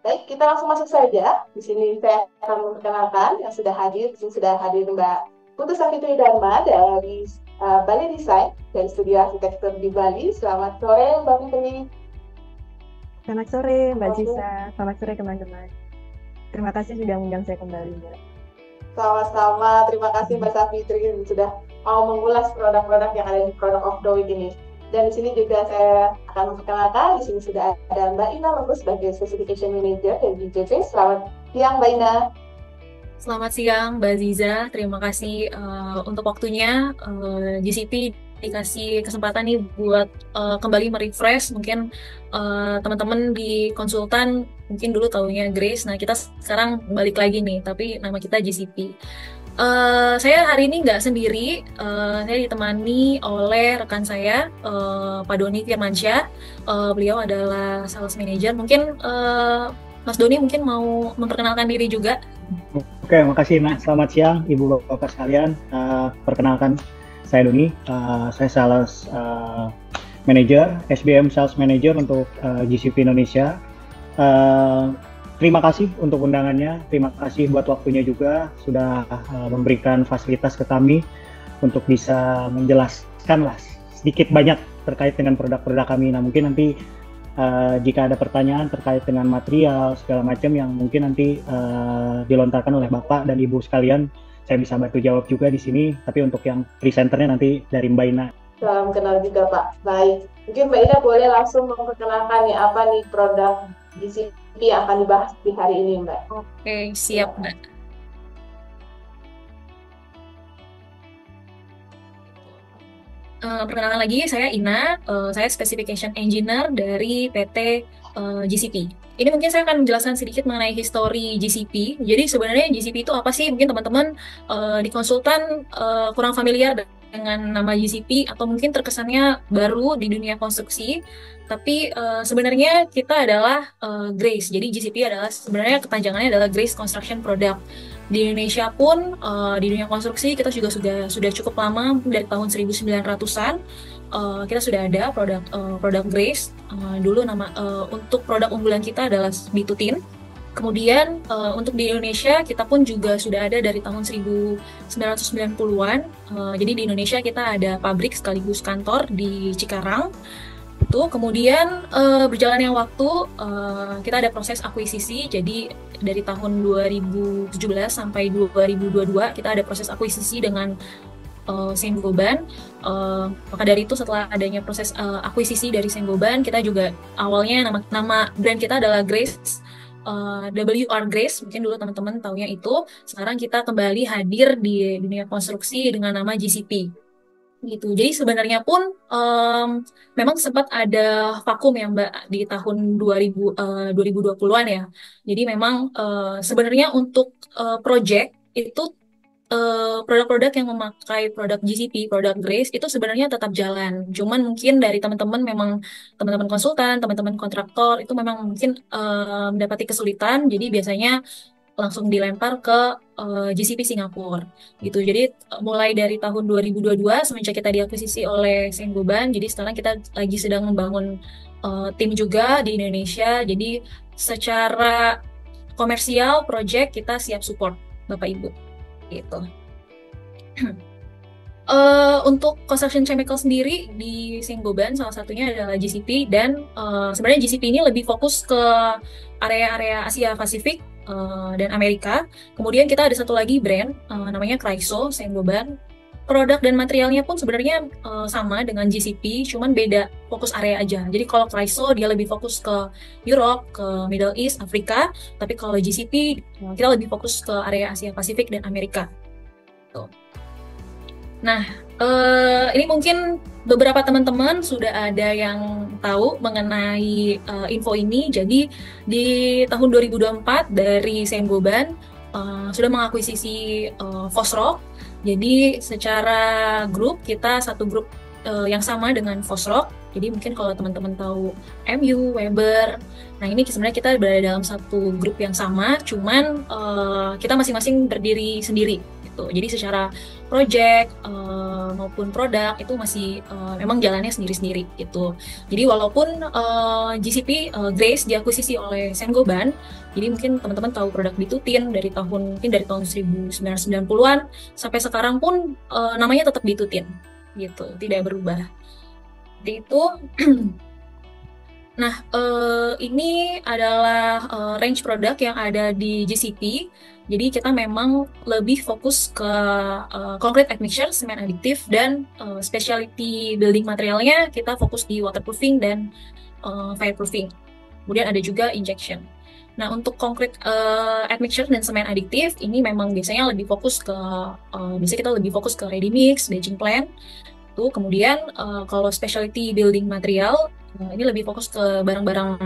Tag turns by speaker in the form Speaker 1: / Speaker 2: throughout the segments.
Speaker 1: Baik, kita langsung masuk saja. Di sini saya akan memperkenalkan yang sudah hadir. Di sini sudah hadir Mbak Putu Savitri Dharma dari Bali Design dari Studio Arsitektur di Bali. Selamat sore, Mbak Fitri.
Speaker 2: Selamat sore, Mbak
Speaker 1: Selamat sore.
Speaker 2: Zisa. Selamat sore, teman-teman. Terima kasih sudah mengundang saya kembali, Mbak.
Speaker 1: Sama-sama. Terima kasih Mbak Savitri sudah mau mengulas produk-produk yang ada di Product of the Week ini. Dan di sini juga saya akan memperkenalkan. Di sini sudah ada Mbak Ina Lembus sebagai Specification Manager dari DJP. Selamat siang, Mbak Ina.
Speaker 3: Selamat siang, Mbak Ziza. Terima kasih untuk waktunya. GCP dikasih kesempatan nih buat kembali merefresh. Mungkin teman-teman di konsultan mungkin dulu taunya Grace. Nah, kita sekarang balik lagi nih, tapi nama kita GCP. Saya hari ini nggak sendiri. Saya ditemani oleh rekan saya, Pak Doni Firmansyah. Beliau adalah sales manager. Mungkin Mas Doni mungkin mau memperkenalkan diri juga.
Speaker 4: Oke, makasih Nak. Selamat siang Ibu Bapak sekalian. Perkenalkan, saya Doni. Saya sales manager, SBM sales manager untuk GCP Indonesia. Terima kasih untuk undangannya. Terima kasih buat waktunya juga sudah memberikan fasilitas ke kami untuk bisa menjelaskan lah sedikit banyak terkait dengan produk-produk kami. Nah, mungkin nanti jika ada pertanyaan terkait dengan material segala macam yang mungkin nanti dilontarkan oleh Bapak dan Ibu sekalian, saya bisa bantu jawab juga di sini. Tapi untuk yang presenternya nanti dari Mbak Ina.
Speaker 1: Salam kenal juga Pak. Baik, mungkin Mbak Ina boleh langsung memperkenalkan nih apa nih produk GCP yang akan dibahas di hari ini, Mbak.
Speaker 3: Oke, siap, Mbak. Perkenalkan lagi, saya Ina. Saya Specification Engineer dari PT GCP. Ini mungkin saya akan menjelaskan sedikit mengenai histori GCP. Jadi sebenarnya GCP itu apa sih? Mungkin teman-teman di konsultan kurang familiar dengan nama GCP atau mungkin terkesannya baru di dunia konstruksi. Tapi sebenarnya kita adalah GRACE. Jadi GCP adalah sebenarnya kepanjangannya adalah Grace Construction Product. Di Indonesia pun di dunia konstruksi kita juga sudah cukup lama, dari tahun 1900-an kita sudah ada produk Grace. Dulu untuk produk unggulan kita adalah bitutin. Kemudian untuk di Indonesia kita pun juga sudah ada dari tahun 1990-an. Jadi di Indonesia kita ada pabrik sekaligus kantor di Cikarang. Itu kemudian berjalannya waktu kita ada proses akuisisi. Jadi dari tahun 2017 sampai 2022 kita ada proses akuisisi dengan Saint-Gobain. Maka dari itu setelah adanya proses akuisisi dari Saint-Gobain, kita juga awalnya nama brand kita adalah Grace, WR Grace, mungkin dulu teman-teman taunya itu. Sekarang kita kembali hadir di dunia konstruksi dengan nama GCP. Gitu. Jadi sebenarnya pun memang sempat ada vakum ya Mbak di tahun 2020-an ya. Jadi memang sebenarnya untuk project itu produk-produk yang memakai produk GCP, produk Grace itu sebenarnya tetap jalan. Cuman mungkin dari teman-teman memang teman-teman konsultan, teman-teman kontraktor itu memang mungkin mendapati kesulitan. Jadi biasanya langsung dilempar ke GCP Singapura gitu. Jadi mulai dari tahun 2022 semenjak kita diakuisisi oleh Saint-Gobain, jadi sekarang kita lagi sedang membangun tim juga di Indonesia. Jadi secara komersial project kita siap support Bapak Ibu gitu. Untuk construction chemical sendiri di Saint-Gobain salah satunya adalah GCP dan sebenarnya GCP ini lebih fokus ke area-area Asia Pasifik dan Amerika. Kemudian kita ada satu lagi brand namanya Chryso Saint-Gobain. Produk dan materialnya pun sebenarnya sama dengan GCP, cuman beda fokus area aja. Jadi kalau Chryso dia lebih fokus ke Europe, ke Middle East, Afrika, tapi kalau GCP kita lebih fokus ke area Asia Pasifik dan Amerika. Tuh. Nah, ini mungkin beberapa teman-teman sudah ada yang tahu mengenai info ini. Jadi di tahun 2024 dari Saint-Gobain sudah mengakuisisi Fosroc. Jadi secara grup kita satu grup yang sama dengan Fosroc. Jadi mungkin kalau teman-teman tahu MU, Weber, nah ini sebenarnya kita berada dalam satu grup yang sama, cuman kita masing-masing berdiri sendiri. gitu. Jadi secara project maupun produk itu masih memang jalannya sendiri-sendiri gitu. Jadi walaupun GCP Grace diakuisisi oleh Saint-Gobain, jadi mungkin teman-teman tahu produk Bitutin dari tahun 1990-an sampai sekarang pun namanya tetap Bitutin gitu, tidak berubah. Jadi itu. Nah, ini adalah range produk yang ada di GCP. Jadi kita memang lebih fokus ke concrete admixture, semen additive, dan specialty building materialnya kita fokus di waterproofing dan fireproofing. Kemudian ada juga injection. Nah, untuk concrete admixture dan semen additive ini memang biasanya lebih fokus ke biasanya kita lebih fokus ke ready mix, batching plant. Tuh, kemudian kalau specialty building material ini lebih fokus ke barang-barang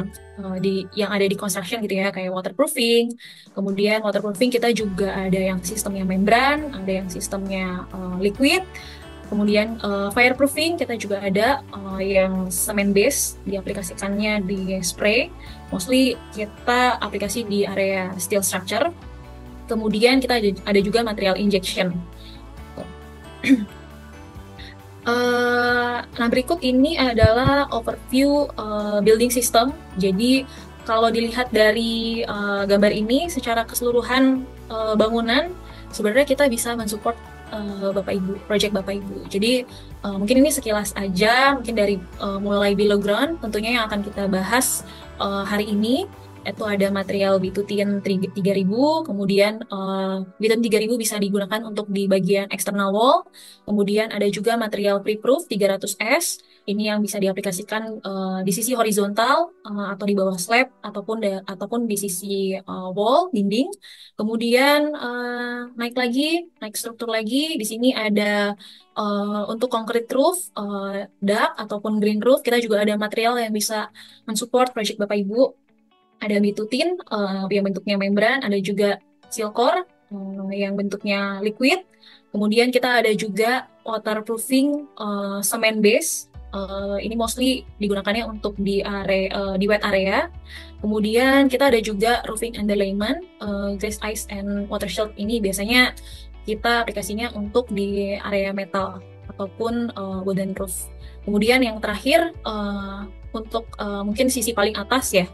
Speaker 3: yang ada di construction gitu ya, kayak waterproofing. Kemudian waterproofing kita juga ada yang sistemnya membran, ada yang sistemnya liquid. Kemudian fireproofing kita juga ada yang semen base, diaplikasikannya di spray. Mostly kita aplikasi di area steel structure. Kemudian kita ada juga material injection. Nah, berikut ini adalah overview building system. Jadi kalau dilihat dari gambar ini secara keseluruhan bangunan, sebenarnya kita bisa mensupport Bapak Ibu, project Bapak Ibu. Jadi mungkin ini sekilas aja, mungkin dari mulai below ground tentunya yang akan kita bahas hari ini. Itu ada material Bitutin 3000, kemudian Bitutin 3000 bisa digunakan untuk di bagian external wall, kemudian ada juga material pre-proof 300S, ini yang bisa diaplikasikan di sisi horizontal atau di bawah slab ataupun di sisi wall, dinding. Kemudian naik struktur lagi, di sini ada untuk concrete roof, duct ataupun green roof, kita juga ada material yang bisa mensupport project Bapak Ibu. Ada Bitutin yang bentuknya membran, ada juga Silcore yang bentuknya liquid. Kemudian kita ada juga waterproofing semen base. Ini mostly digunakannya untuk di wet area. Kemudian kita ada juga roofing underlayment, glass ice and water shield. Ini biasanya kita aplikasinya untuk di area metal ataupun wooden roof. Kemudian yang terakhir untuk mungkin sisi paling atas ya,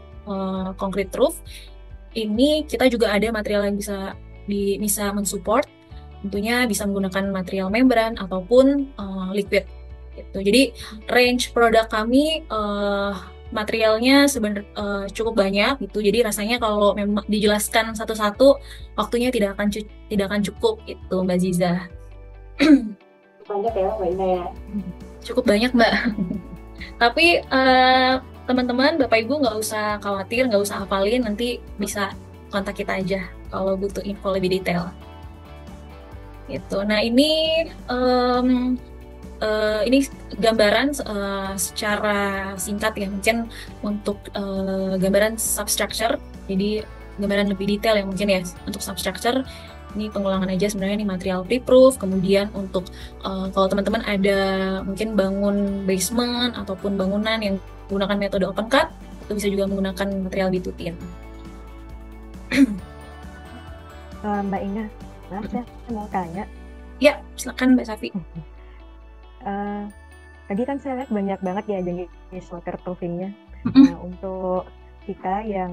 Speaker 3: concrete roof, ini kita juga ada material yang bisa mensupport, tentunya bisa menggunakan material membran ataupun liquid gitu. Jadi range produk kami materialnya sebenarnya cukup banyak gitu, jadi rasanya kalau memang dijelaskan satu-satu waktunya tidak akan cukup itu Mbak Ziza.
Speaker 1: Banyak ya Mbak Ina ya?
Speaker 3: Cukup banyak Mbak. Tapi teman-teman, Bapak Ibu nggak usah khawatir, nggak usah hafalin, nanti bisa kontak kita aja kalau butuh info lebih detail. Gitu. Nah ini gambaran secara singkat ya, mungkin untuk gambaran substructure. Jadi gambaran lebih detail ya mungkin ya untuk substructure. Ini pengulangan aja sebenarnya, ini material pre-proof. Kemudian untuk kalau teman-teman ada mungkin bangun basement ataupun bangunan yang menggunakan metode open cut, itu bisa juga menggunakan material Bitutin.
Speaker 2: Mbak Ina, saya mau tanya.
Speaker 3: Ya, silakan Mbak Safi.
Speaker 2: Tadi kan saya lihat banyak banget ya jenis waterproofingnya. Nah, untuk kita yang,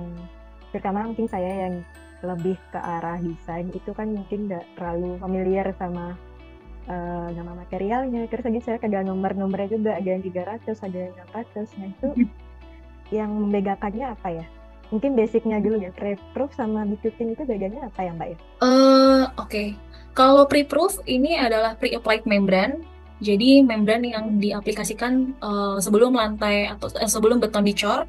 Speaker 2: terutama mungkin saya yang lebih ke arah desain, itu kan mungkin nggak terlalu familiar sama nama materialnya. Terus lagi saya ada nomor-nomornya juga, ada yang 300, ada yang 600. Nah itu yang membedakannya apa ya? Mungkin basicnya dulu ya, pre-proof sama Bitutin itu bedanya apa ya Mbak ya?
Speaker 3: Oke. Kalau pre-proof ini adalah pre-applied membran. Jadi membran yang diaplikasikan sebelum lantai atau sebelum beton dicor.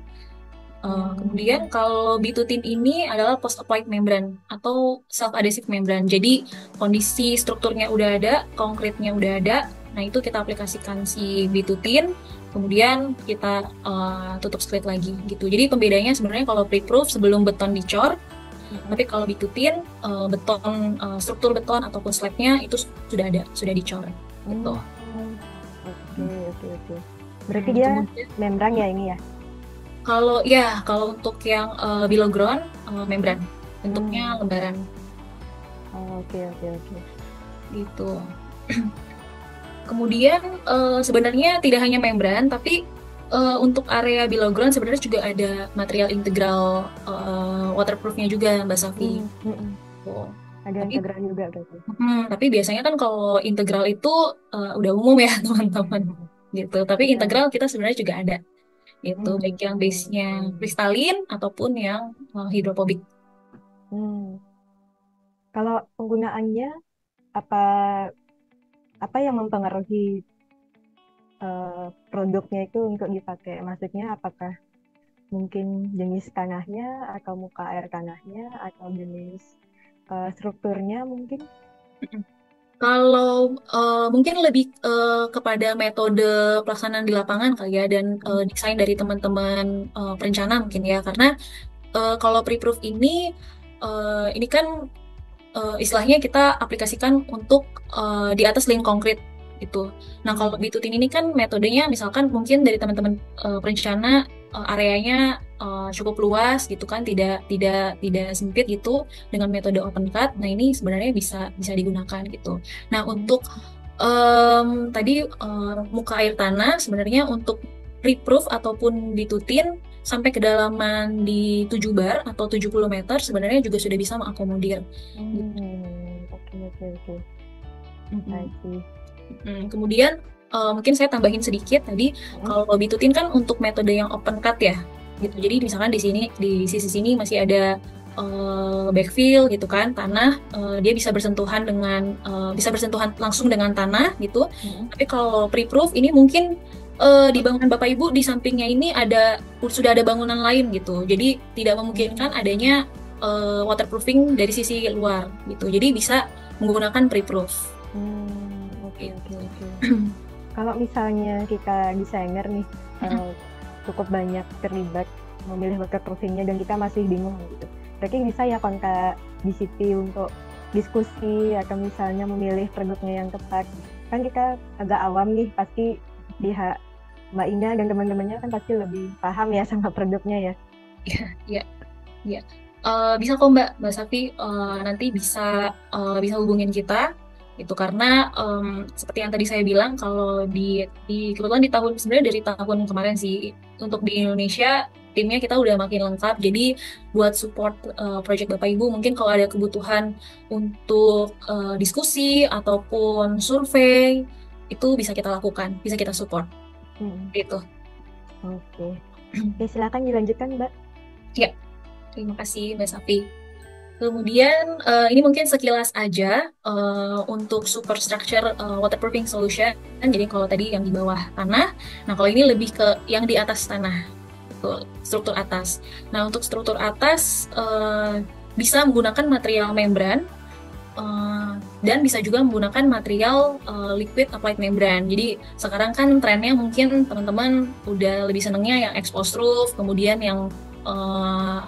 Speaker 3: Kemudian kalau Bitutin ini adalah post-applied membran atau self-adhesive membran. Jadi kondisi strukturnya udah ada, konkretnya udah ada. Nah itu kita aplikasikan si Bitutin, kemudian kita tutup split lagi gitu. Jadi pembedanya sebenarnya kalau pre-proof sebelum beton dicor, tapi kalau Bitutin struktur beton ataupun slabnya itu sudah ada, sudah dicor gitu.
Speaker 2: Oke. Berarti dia membran ya ini ya?
Speaker 3: Kalau untuk yang below ground membran, bentuknya lembaran.
Speaker 2: Oke.
Speaker 3: gitu. Kemudian sebenarnya tidak hanya membran, tapi untuk area below ground sebenarnya juga ada material integral waterproofnya juga, Mbak Safi.
Speaker 2: Oh. Ada integral juga berarti.
Speaker 3: Tapi biasanya kan kalau integral itu udah umum ya teman-teman, gitu. Tapi integral kita sebenarnya juga ada, gitu. Baik yang base-nya kristalin ataupun yang hidrofobik.
Speaker 2: Kalau penggunaannya apa yang mempengaruhi produknya itu untuk dipakai? Maksudnya apakah mungkin jenis tanahnya atau muka air tanahnya atau jenis strukturnya mungkin?
Speaker 3: Kalau mungkin lebih kepada metode pelaksanaan di lapangan kali ya, dan desain dari teman-teman perencana mungkin ya, karena kalau pre-proof ini kan istilahnya kita aplikasikan untuk di atas link konkret gitu. Nah, kalau bitutin ini kan metodenya misalkan mungkin dari teman-teman perencana areanya cukup luas gitu kan, tidak sempit gitu dengan metode open cut. Nah, ini sebenarnya bisa digunakan gitu. Nah, untuk tadi muka air tanah sebenarnya untuk pre-proof ataupun bitutin sampai kedalaman di 7 bar atau 70 meter sebenarnya juga sudah bisa mengakomodir.
Speaker 2: Oke.
Speaker 3: Kemudian mungkin saya tambahin sedikit tadi, kalau bitutin kan untuk metode yang open cut ya, gitu. Jadi misalkan di sisi sini masih ada backfill gitu kan, tanah dia bisa bersentuhan langsung dengan tanah gitu. Tapi kalau pre-proof ini mungkin di bangunan Bapak Ibu di sampingnya ini sudah ada bangunan lain gitu. Jadi tidak memungkinkan adanya waterproofing dari sisi luar gitu. Jadi bisa menggunakan pre-proof.
Speaker 2: Oke. Kalau misalnya kita desainer nih cukup banyak terlibat memilih waterproofingnya dan kita masih bingung gitu, berarti bisa ya kontak GCP untuk diskusi atau misalnya memilih produknya yang tepat. Kan kita agak awam nih, pasti pihak Mbak Indah dan teman-temannya kan pasti lebih paham ya sama produknya ya.
Speaker 3: Iya. Bisa kok Mbak Safi, nanti bisa hubungin kita itu, karena seperti yang tadi saya bilang, kalau kebetulan sebenarnya dari tahun kemarin sih untuk di Indonesia timnya kita udah makin lengkap. Jadi buat support project Bapak Ibu, mungkin kalau ada kebutuhan untuk diskusi ataupun survei itu bisa kita lakukan, bisa kita support. Gitu.
Speaker 2: Oke, silakan dilanjutkan Mbak.
Speaker 3: Ya, terima kasih Mbak Safi. Kemudian ini mungkin sekilas aja untuk superstructure waterproofing solution. Jadi kalau tadi yang di bawah tanah, nah kalau ini lebih ke yang di atas tanah, struktur atas. Nah, untuk struktur atas bisa menggunakan material membran dan bisa juga menggunakan material liquid applied membran. Jadi sekarang kan trennya mungkin teman-teman udah lebih senengnya yang exposed roof, kemudian yang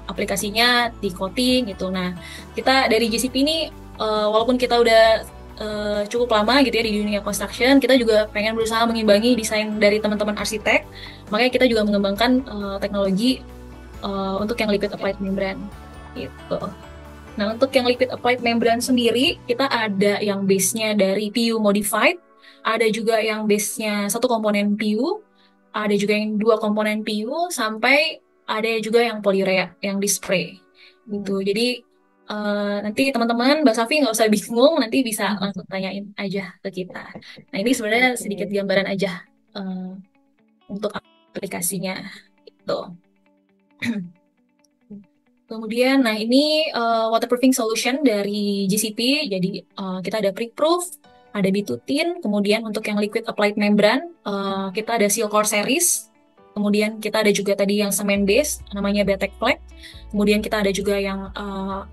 Speaker 3: aplikasinya di coating gitu. Nah, kita dari GCP ini walaupun kita udah cukup lama gitu ya di dunia construction, kita juga pengen berusaha mengimbangi desain dari teman-teman arsitek. Makanya kita juga mengembangkan teknologi untuk yang liquid applied membran gitu. Nah, untuk yang liquid applied membran sendiri, kita ada yang base-nya dari PU modified, ada juga yang base-nya satu komponen PU, ada juga yang 2 komponen PU, sampai ada juga yang polyurea yang di spray gitu. Jadi nanti teman-teman Mbak Safi nggak usah bingung, nanti bisa langsung tanyain aja ke kita. Nah, ini sebenarnya sedikit gambaran aja untuk aplikasinya gitu. Kemudian, nah ini waterproofing solution dari GCP. Jadi kita ada pre-proof, ada bitutin, kemudian untuk yang liquid applied membran kita ada Silcore series. Kemudian kita ada juga tadi yang semen base, namanya Betek Flex. Kemudian kita ada juga yang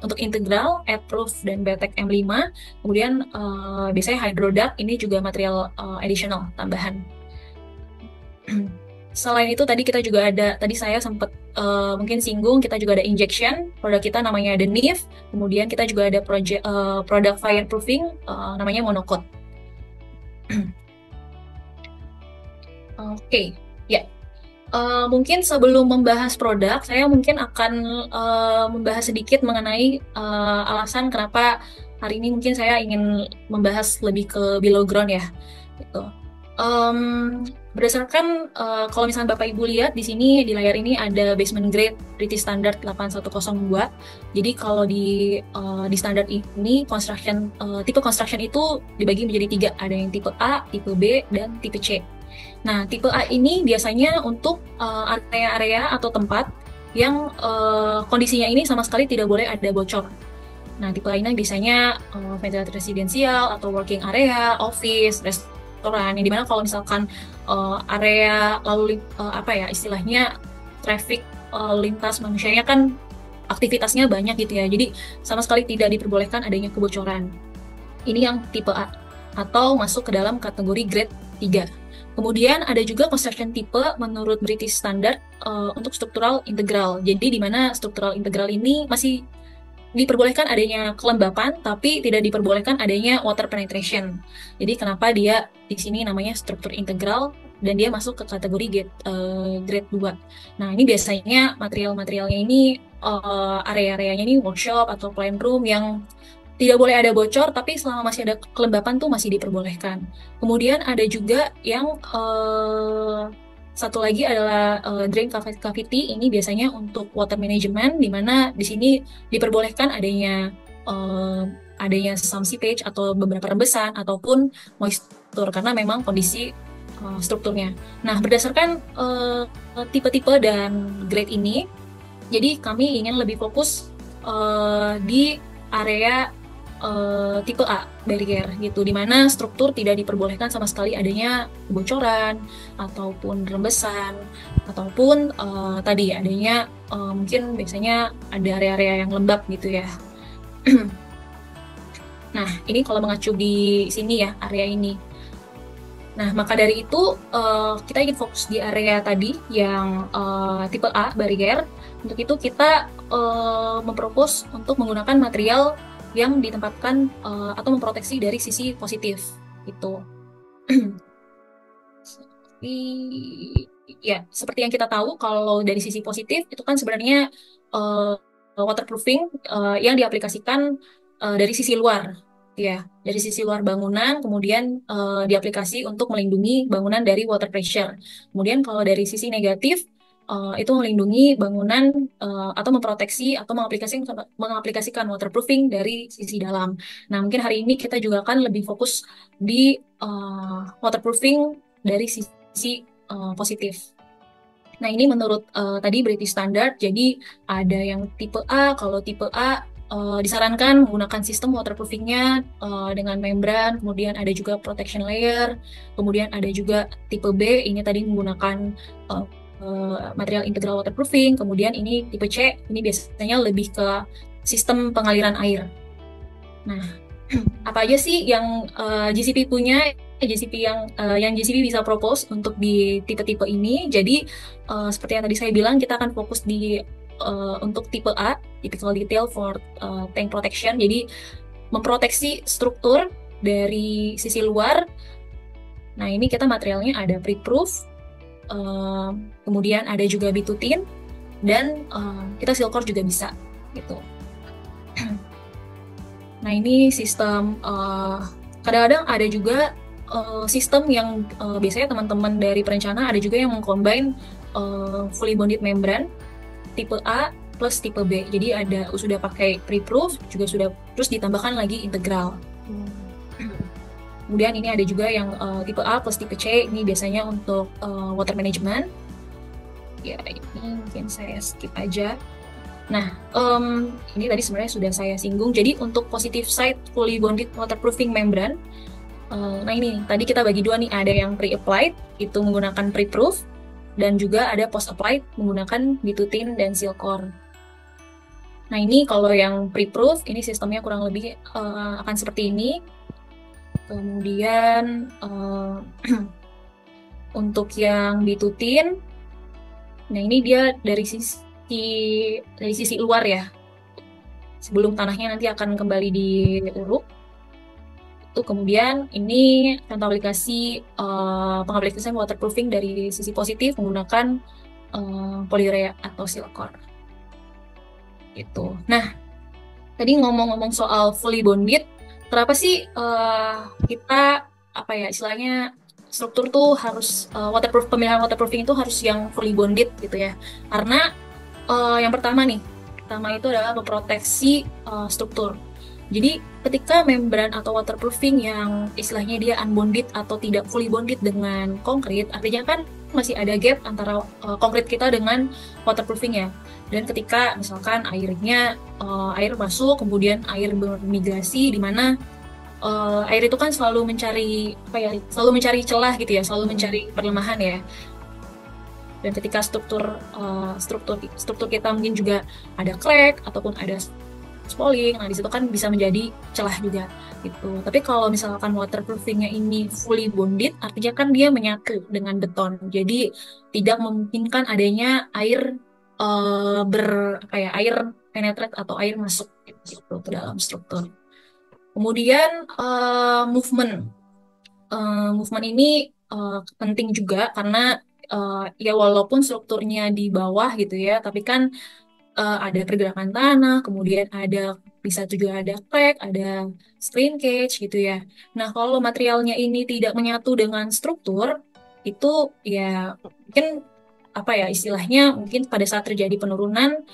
Speaker 3: untuk integral, Airproof dan Betek M5. Kemudian biasanya Hydroduct, ini juga material additional, tambahan. Selain itu tadi kita juga ada, tadi saya sempat mungkin singgung, kita juga ada injection, produk kita namanya The Neve. Kemudian kita juga ada produk fireproofing, namanya Monocoat. Oke, ya. Mungkin sebelum membahas produk, saya mungkin akan membahas sedikit mengenai alasan kenapa hari ini mungkin saya ingin membahas lebih ke below ground ya, gitu. Berdasarkan kalau misalnya Bapak Ibu lihat di sini di layar ini ada basement grade British Standard 8102. Jadi kalau di standar ini tipe construction itu dibagi menjadi 3, ada yang tipe A, tipe B, dan tipe C. Nah, tipe A ini biasanya untuk area-area atau tempat yang kondisinya ini sama sekali tidak boleh ada bocor. Nah, tipe A ini biasanya ventilated residensial atau working area, office, restoran, yang dimana kalau misalkan area lalu istilahnya traffic lintas manusianya kan aktivitasnya banyak gitu ya, jadi sama sekali tidak diperbolehkan adanya kebocoran. Ini yang tipe A atau masuk ke dalam kategori grade 3. Kemudian ada juga construction type menurut British Standard untuk struktural integral. Jadi di mana struktural integral ini masih diperbolehkan adanya kelembapan, tapi tidak diperbolehkan adanya water penetration. Jadi kenapa dia di sini namanya struktur integral dan dia masuk ke kategori grade 2. Nah, ini biasanya material-materialnya ini area-areanya ini workshop atau plant room yang tidak boleh ada bocor, tapi selama masih ada kelembapan tuh masih diperbolehkan. Kemudian ada juga yang satu lagi adalah drain cavity. Ini biasanya untuk water management, di mana di sini diperbolehkan adanya some seepage atau beberapa rembesan ataupun moisture karena memang kondisi strukturnya. Nah, berdasarkan tipe-tipe dan grade ini, jadi kami ingin lebih fokus di area tipe A barrier gitu, dimana struktur tidak diperbolehkan sama sekali adanya kebocoran ataupun rembesan ataupun tadi adanya mungkin biasanya ada area-area yang lembab gitu ya. Nah, ini kalau mengacu di sini ya, area ini. Nah, maka dari itu kita ingin fokus di area tadi yang tipe A barrier. Untuk itu kita mempropose untuk menggunakan material yang ditempatkan atau memproteksi dari sisi positif gitu. Seperti yang kita tahu, kalau dari sisi positif itu kan sebenarnya waterproofing yang diaplikasikan dari sisi luar, ya, dari sisi luar bangunan, kemudian diaplikasi untuk melindungi bangunan dari water pressure. Kemudian kalau dari sisi negatif itu melindungi bangunan atau memproteksi atau mengaplikasikan waterproofing dari sisi dalam. Nah, mungkin hari ini kita juga akan lebih fokus di waterproofing dari sisi positif. Nah, ini menurut tadi British Standard, jadi ada yang tipe A. Kalau tipe A disarankan menggunakan sistem waterproofingnya dengan membran, kemudian ada juga protection layer, kemudian ada juga tipe B, ini tadi menggunakan material integral waterproofing. Kemudian ini tipe C, ini biasanya lebih ke sistem pengaliran air. Nah, apa aja sih yang GCP punya, yang GCP bisa propose untuk di tipe-tipe ini? Jadi seperti yang tadi saya bilang, kita akan fokus di untuk tipe A, typical detail for tank protection. Jadi memproteksi struktur dari sisi luar. Nah, ini kita materialnya ada pre-proof, kemudian ada juga bitutin, dan kita silcore juga bisa gitu. Nah, ini sistem kadang-kadang ada juga sistem yang biasanya teman-teman dari perencana ada juga yang mengcombine fully bonded membran tipe A plus tipe B. Jadi ada sudah pakai pre-proof, juga sudah terus ditambahkan lagi integral. Kemudian ini ada juga yang tipe A plus tipe C, ini biasanya untuk water management. Ya, ini mungkin saya skip aja. Nah, ini tadi sebenarnya sudah saya singgung. Jadi untuk positive side fully bonded waterproofing membran, nah ini tadi kita bagi dua nih, ada yang pre-applied itu menggunakan pre-proof, dan juga ada post-applied menggunakan bitutin dan silcore. Nah, ini kalau yang pre-proof, ini sistemnya kurang lebih akan seperti ini. Kemudian untuk yang bitutin, nah ini dia dari sisi luar ya, sebelum tanahnya nanti akan kembali diuruk. Itu kemudian ini contoh aplikasi pengaplikasian waterproofing dari sisi positif menggunakan polyurea atau silcore. Itu. Nah, tadi ngomong-ngomong soal fully bonded, kenapa sih kita apa ya istilahnya struktur tuh harus pemilihan waterproofing itu harus yang fully bonded gitu ya. Karena yang pertama itu adalah memproteksi struktur. Jadi ketika membran atau waterproofing yang istilahnya dia unbonded atau tidak fully bonded dengan konkrit, artinya kan masih ada gap antara konkrit kita dengan waterproofing ya. Dan ketika misalkan air masuk, kemudian air bermigrasi di mana air itu kan selalu mencari selalu mencari celah gitu ya, selalu mencari perlemahan ya. Dan ketika struktur kita mungkin juga ada crack ataupun ada spalling, nah di situ kan bisa menjadi celah juga gitu. Tapi kalau misalkan waterproofingnya ini fully bonded, artinya kan dia menyatu dengan beton, jadi tidak memungkinkan adanya air air penetrate atau air masuk gitu ke dalam struktur. Kemudian movement ini penting juga karena ya walaupun strukturnya di bawah gitu ya, tapi kan ada pergerakan tanah, kemudian bisa juga ada crack, ada shrinkage gitu ya. Nah, kalau materialnya ini tidak menyatu dengan struktur, itu ya mungkin apa ya istilahnya mungkin pada saat terjadi penurunan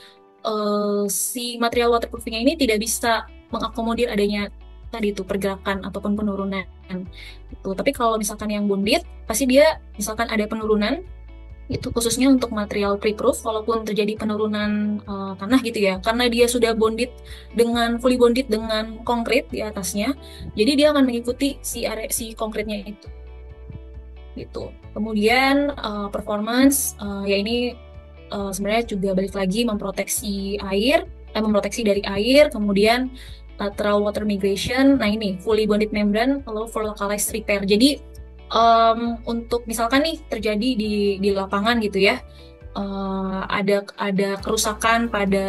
Speaker 3: si material waterproofingnya ini tidak bisa mengakomodir adanya tadi itu pergerakan ataupun penurunan itu. Tapi kalau misalkan yang bonded, pasti dia misalkan ada penurunan itu khususnya untuk material pre-proof, walaupun terjadi penurunan tanah gitu ya, karena dia sudah fully bonded dengan konkrit di atasnya, jadi dia akan mengikuti si konkritnya itu gitu. Kemudian performance ya ini sebenarnya juga balik lagi memproteksi dari air, kemudian lateral water migration. Nah ini fully bonded membrane allow for localized repair. Jadi untuk misalkan nih terjadi di lapangan gitu ya, ada kerusakan pada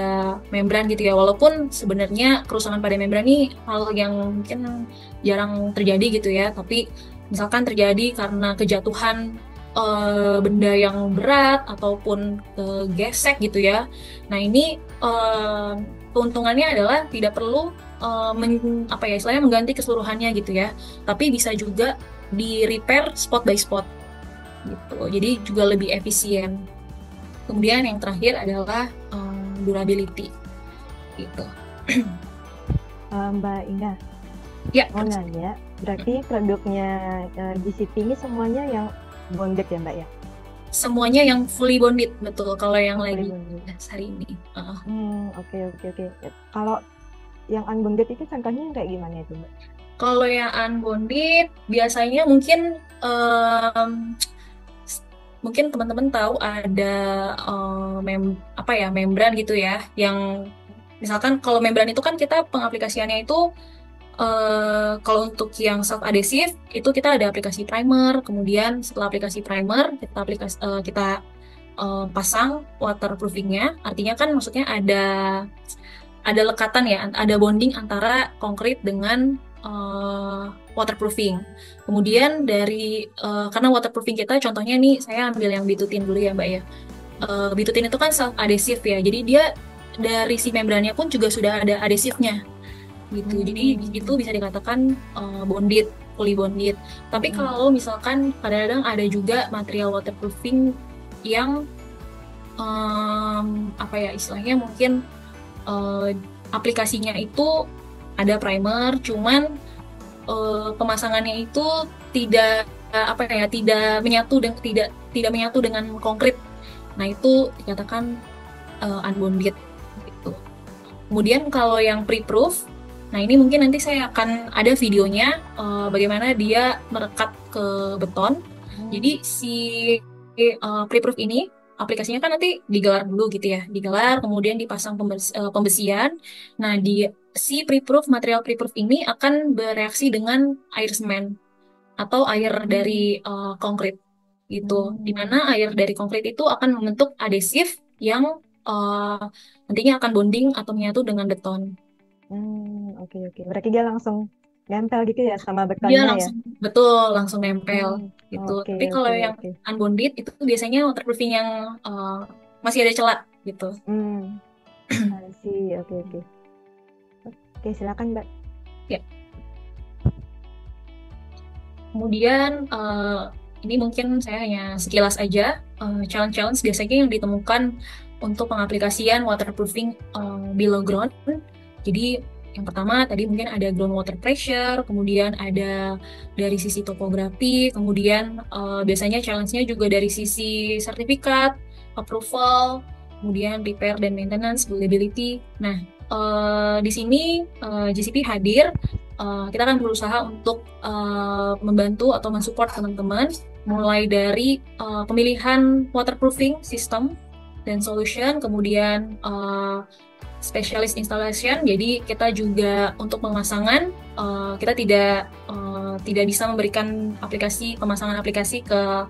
Speaker 3: membran gitu ya, walaupun sebenarnya kerusakan pada membran ini hal yang mungkin jarang terjadi gitu ya, tapi misalkan terjadi karena kejatuhan benda yang berat ataupun gesek gitu ya. Nah ini keuntungannya adalah tidak perlu istilahnya mengganti keseluruhannya gitu ya, tapi bisa juga di repair spot by spot gitu, jadi juga lebih efisien. Kemudian yang terakhir adalah durability gitu.
Speaker 2: Mbak Indah,
Speaker 3: ya,
Speaker 2: mau nanya, berarti produknya GCP ini semuanya yang bonded ya Mbak ya?
Speaker 3: Semuanya yang fully bonded, betul. Kalau yang lagi hari ini.
Speaker 2: Oke. Kalau yang unbonded itu contohnya kayak gimana itu Mbak?
Speaker 3: Kalau yang unbonded biasanya mungkin teman-teman tahu ada membran gitu ya, yang misalkan kalau membran itu kan kita pengaplikasiannya itu kalau untuk yang self adhesive itu kita ada aplikasi primer, kemudian setelah aplikasi primer kita pasang waterproofingnya, artinya kan maksudnya ada lekatan ya, ada bonding antara konkrit dengan waterproofing. Kemudian karena waterproofing kita contohnya nih saya ambil yang bitutin dulu ya Mbak ya. Bitutin itu kan self adhesive ya, jadi dia dari si membrannya pun juga sudah ada adhesifnya gitu. Jadi itu bisa dikatakan bonded, fully bonded. Tapi kalau misalkan kadang-kadang ada juga material waterproofing yang istilahnya mungkin aplikasinya itu ada primer, cuman pemasangannya itu tidak menyatu dengan konkrit. Nah itu dikatakan unbonded gitu. Kemudian kalau yang pre-proof, nah ini mungkin nanti saya akan ada videonya bagaimana dia merekat ke beton. Jadi si pre-proof ini aplikasinya kan nanti digelar dulu gitu ya, digelar kemudian dipasang pembesian. Nah si material pre-proof ini akan bereaksi dengan air semen atau air dari konkrit gitu, dimana air dari konkrit itu akan membentuk adhesif yang nantinya akan bonding atau menyatu dengan beton.
Speaker 2: Oke. Berarti dia langsung nempel gitu ya sama
Speaker 3: Dia
Speaker 2: betonnya ya?
Speaker 3: Betul, langsung nempel gitu.
Speaker 2: Oke,
Speaker 3: Tapi kalau yang unbonded itu biasanya waterproofing yang masih ada celah gitu.
Speaker 2: I see. Oke. Oke, silakan Mbak.
Speaker 3: Ya. Kemudian ini mungkin saya hanya sekilas aja challenge-challenge biasanya yang ditemukan untuk pengaplikasian waterproofing below ground. Jadi yang pertama tadi mungkin ada groundwater pressure, kemudian ada dari sisi topografi, kemudian biasanya challenge-nya juga dari sisi sertifikat, approval, kemudian repair dan maintenance, buildability. Nah, di sini GCP hadir. Kita akan berusaha untuk membantu atau mensupport teman-teman mulai dari pemilihan waterproofing system dan solution, kemudian specialist installation. Jadi kita juga untuk pemasangan kita tidak bisa memberikan pemasangan aplikasi ke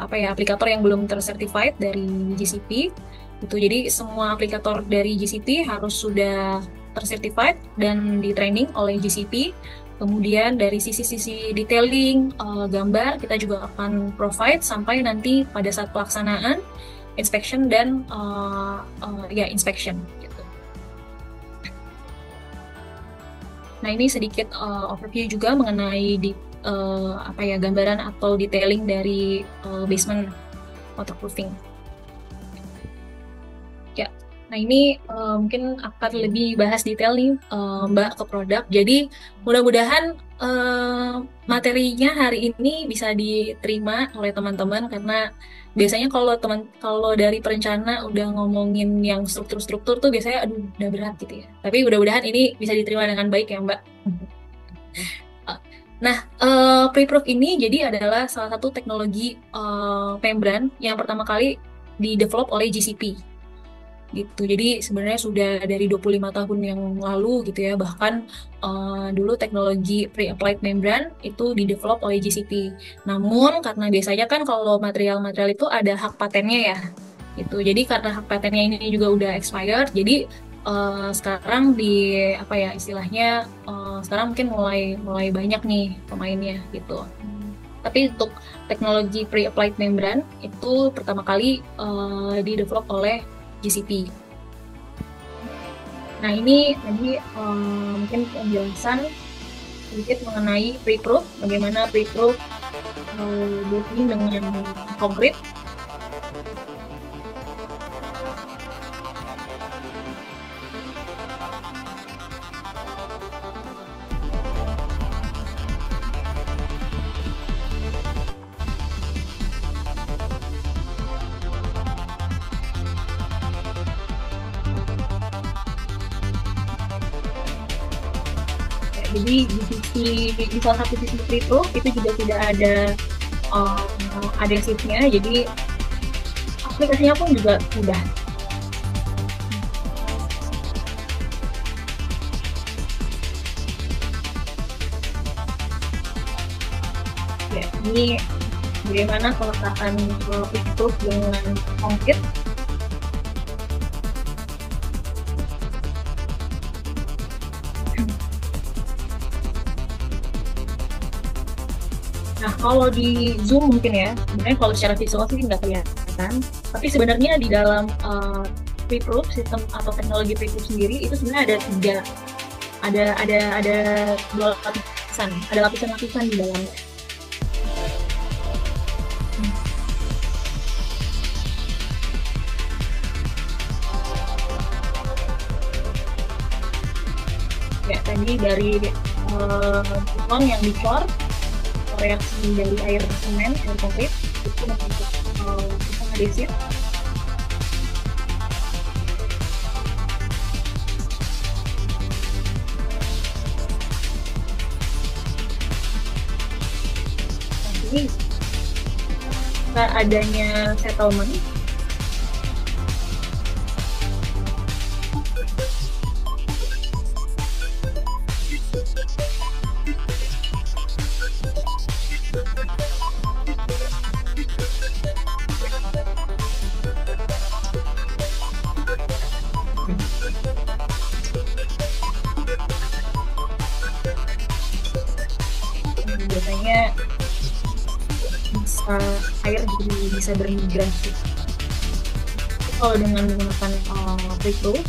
Speaker 3: aplikator yang belum tercertified dari GCP. Gitu. Jadi semua aplikator dari GCP harus sudah tercertified dan di training oleh GCP. Kemudian dari sisi-sisi detailing gambar kita juga akan provide sampai nanti pada saat pelaksanaan inspection dan inspection gitu. Nah, ini sedikit overview juga mengenai gambaran atau detailing dari basement waterproofing. Nah, ini mungkin akan lebih bahas detail nih Mbak ke produk. Jadi mudah-mudahan materinya hari ini bisa diterima oleh teman-teman, karena biasanya kalau dari perencana udah ngomongin yang struktur-struktur tuh biasanya udah berat gitu ya. Tapi mudah-mudahan ini bisa diterima dengan baik ya Mbak. Nah, pre-proof ini jadi adalah salah satu teknologi membran yang pertama kali di-develop oleh GCP. Gitu. Jadi sebenarnya sudah dari 25 tahun yang lalu gitu ya, bahkan dulu teknologi pre-applied membrane itu di-develop oleh GCP. Namun karena biasanya kan kalau material-material itu ada hak patennya ya, gitu. Jadi karena hak patennya ini juga udah expired, jadi sekarang istilahnya sekarang mungkin mulai banyak nih pemainnya gitu. Tapi untuk teknologi pre-applied membrane itu pertama kali di-develop oleh GCP. Nah, ini tadi mungkin penjelasan sedikit mengenai pre-proof, bagaimana pre-proof building dengan konkret. Jadi di salah satu sisi pre-proof itu juga tidak ada adhesifnya, jadi aplikasinya pun juga mudah. Ya, ini bagaimana peletakan pre-proof dengan konkret. Nah, kalau di Zoom mungkin ya, sebenarnya kalau secara visual sih nggak kelihatan, tapi sebenarnya di dalam pre-proof sistem atau teknologi pre-proof sendiri itu sebenarnya ada dua lapisan, ada lapisan-lapisan di dalamnya. Ya, tadi dari beton yang dicor, reaksi dari air semen, air konkret itu membentuk sistem adhesif. Nah, ini adanya settlement. Biasanya air jadi bisa bermigrasi. Kalau dengan menggunakan pre-proof,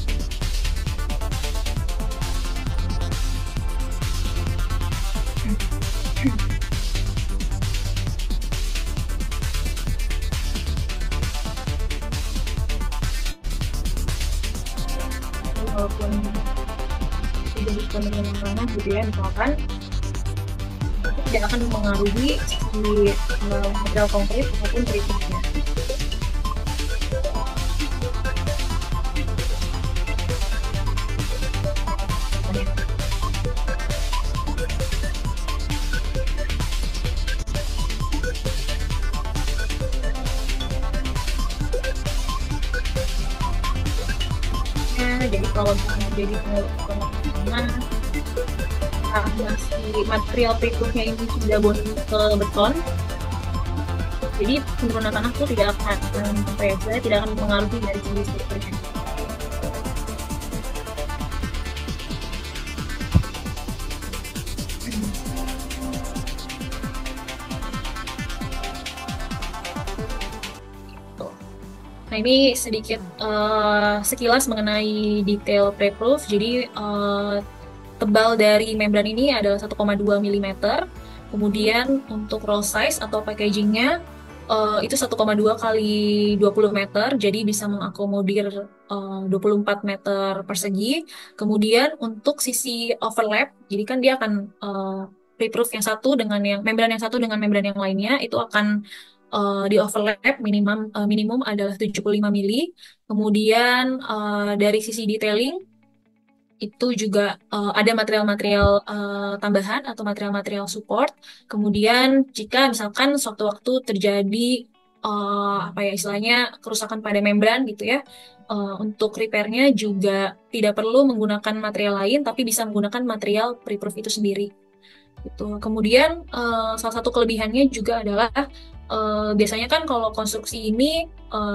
Speaker 3: ataupun jenis penurunan tanah gitu ya, misalkan itu tidak akan mempengaruhi si material konkret maupun berikutnya. Jadi kalau jadi karena si material pre-proofnya ini sudah bonding ke beton, jadi penurunan tanah itu tidak akan tidak akan mempengaruhi dari segi strukturnya. Nah, ini sedikit sekilas mengenai detail pre-proof. Jadi tebal dari membran ini adalah 1,2 mm. Kemudian untuk roll size atau packagingnya itu 1,2 kali 20 meter, jadi bisa mengakomodir 24 meter persegi. Kemudian untuk sisi overlap, jadi kan dia akan pre-proof yang satu dengan membran yang satu dengan membran yang lainnya itu akan di overlap minimum adalah 75 mili. Kemudian dari sisi detailing itu juga ada material-material tambahan atau material-material support. Kemudian jika misalkan suatu waktu terjadi istilahnya kerusakan pada membran gitu ya, untuk repairnya juga tidak perlu menggunakan material lain, tapi bisa menggunakan material pre-proof itu sendiri. Gitu. Kemudian salah satu kelebihannya juga adalah biasanya kan kalau konstruksi ini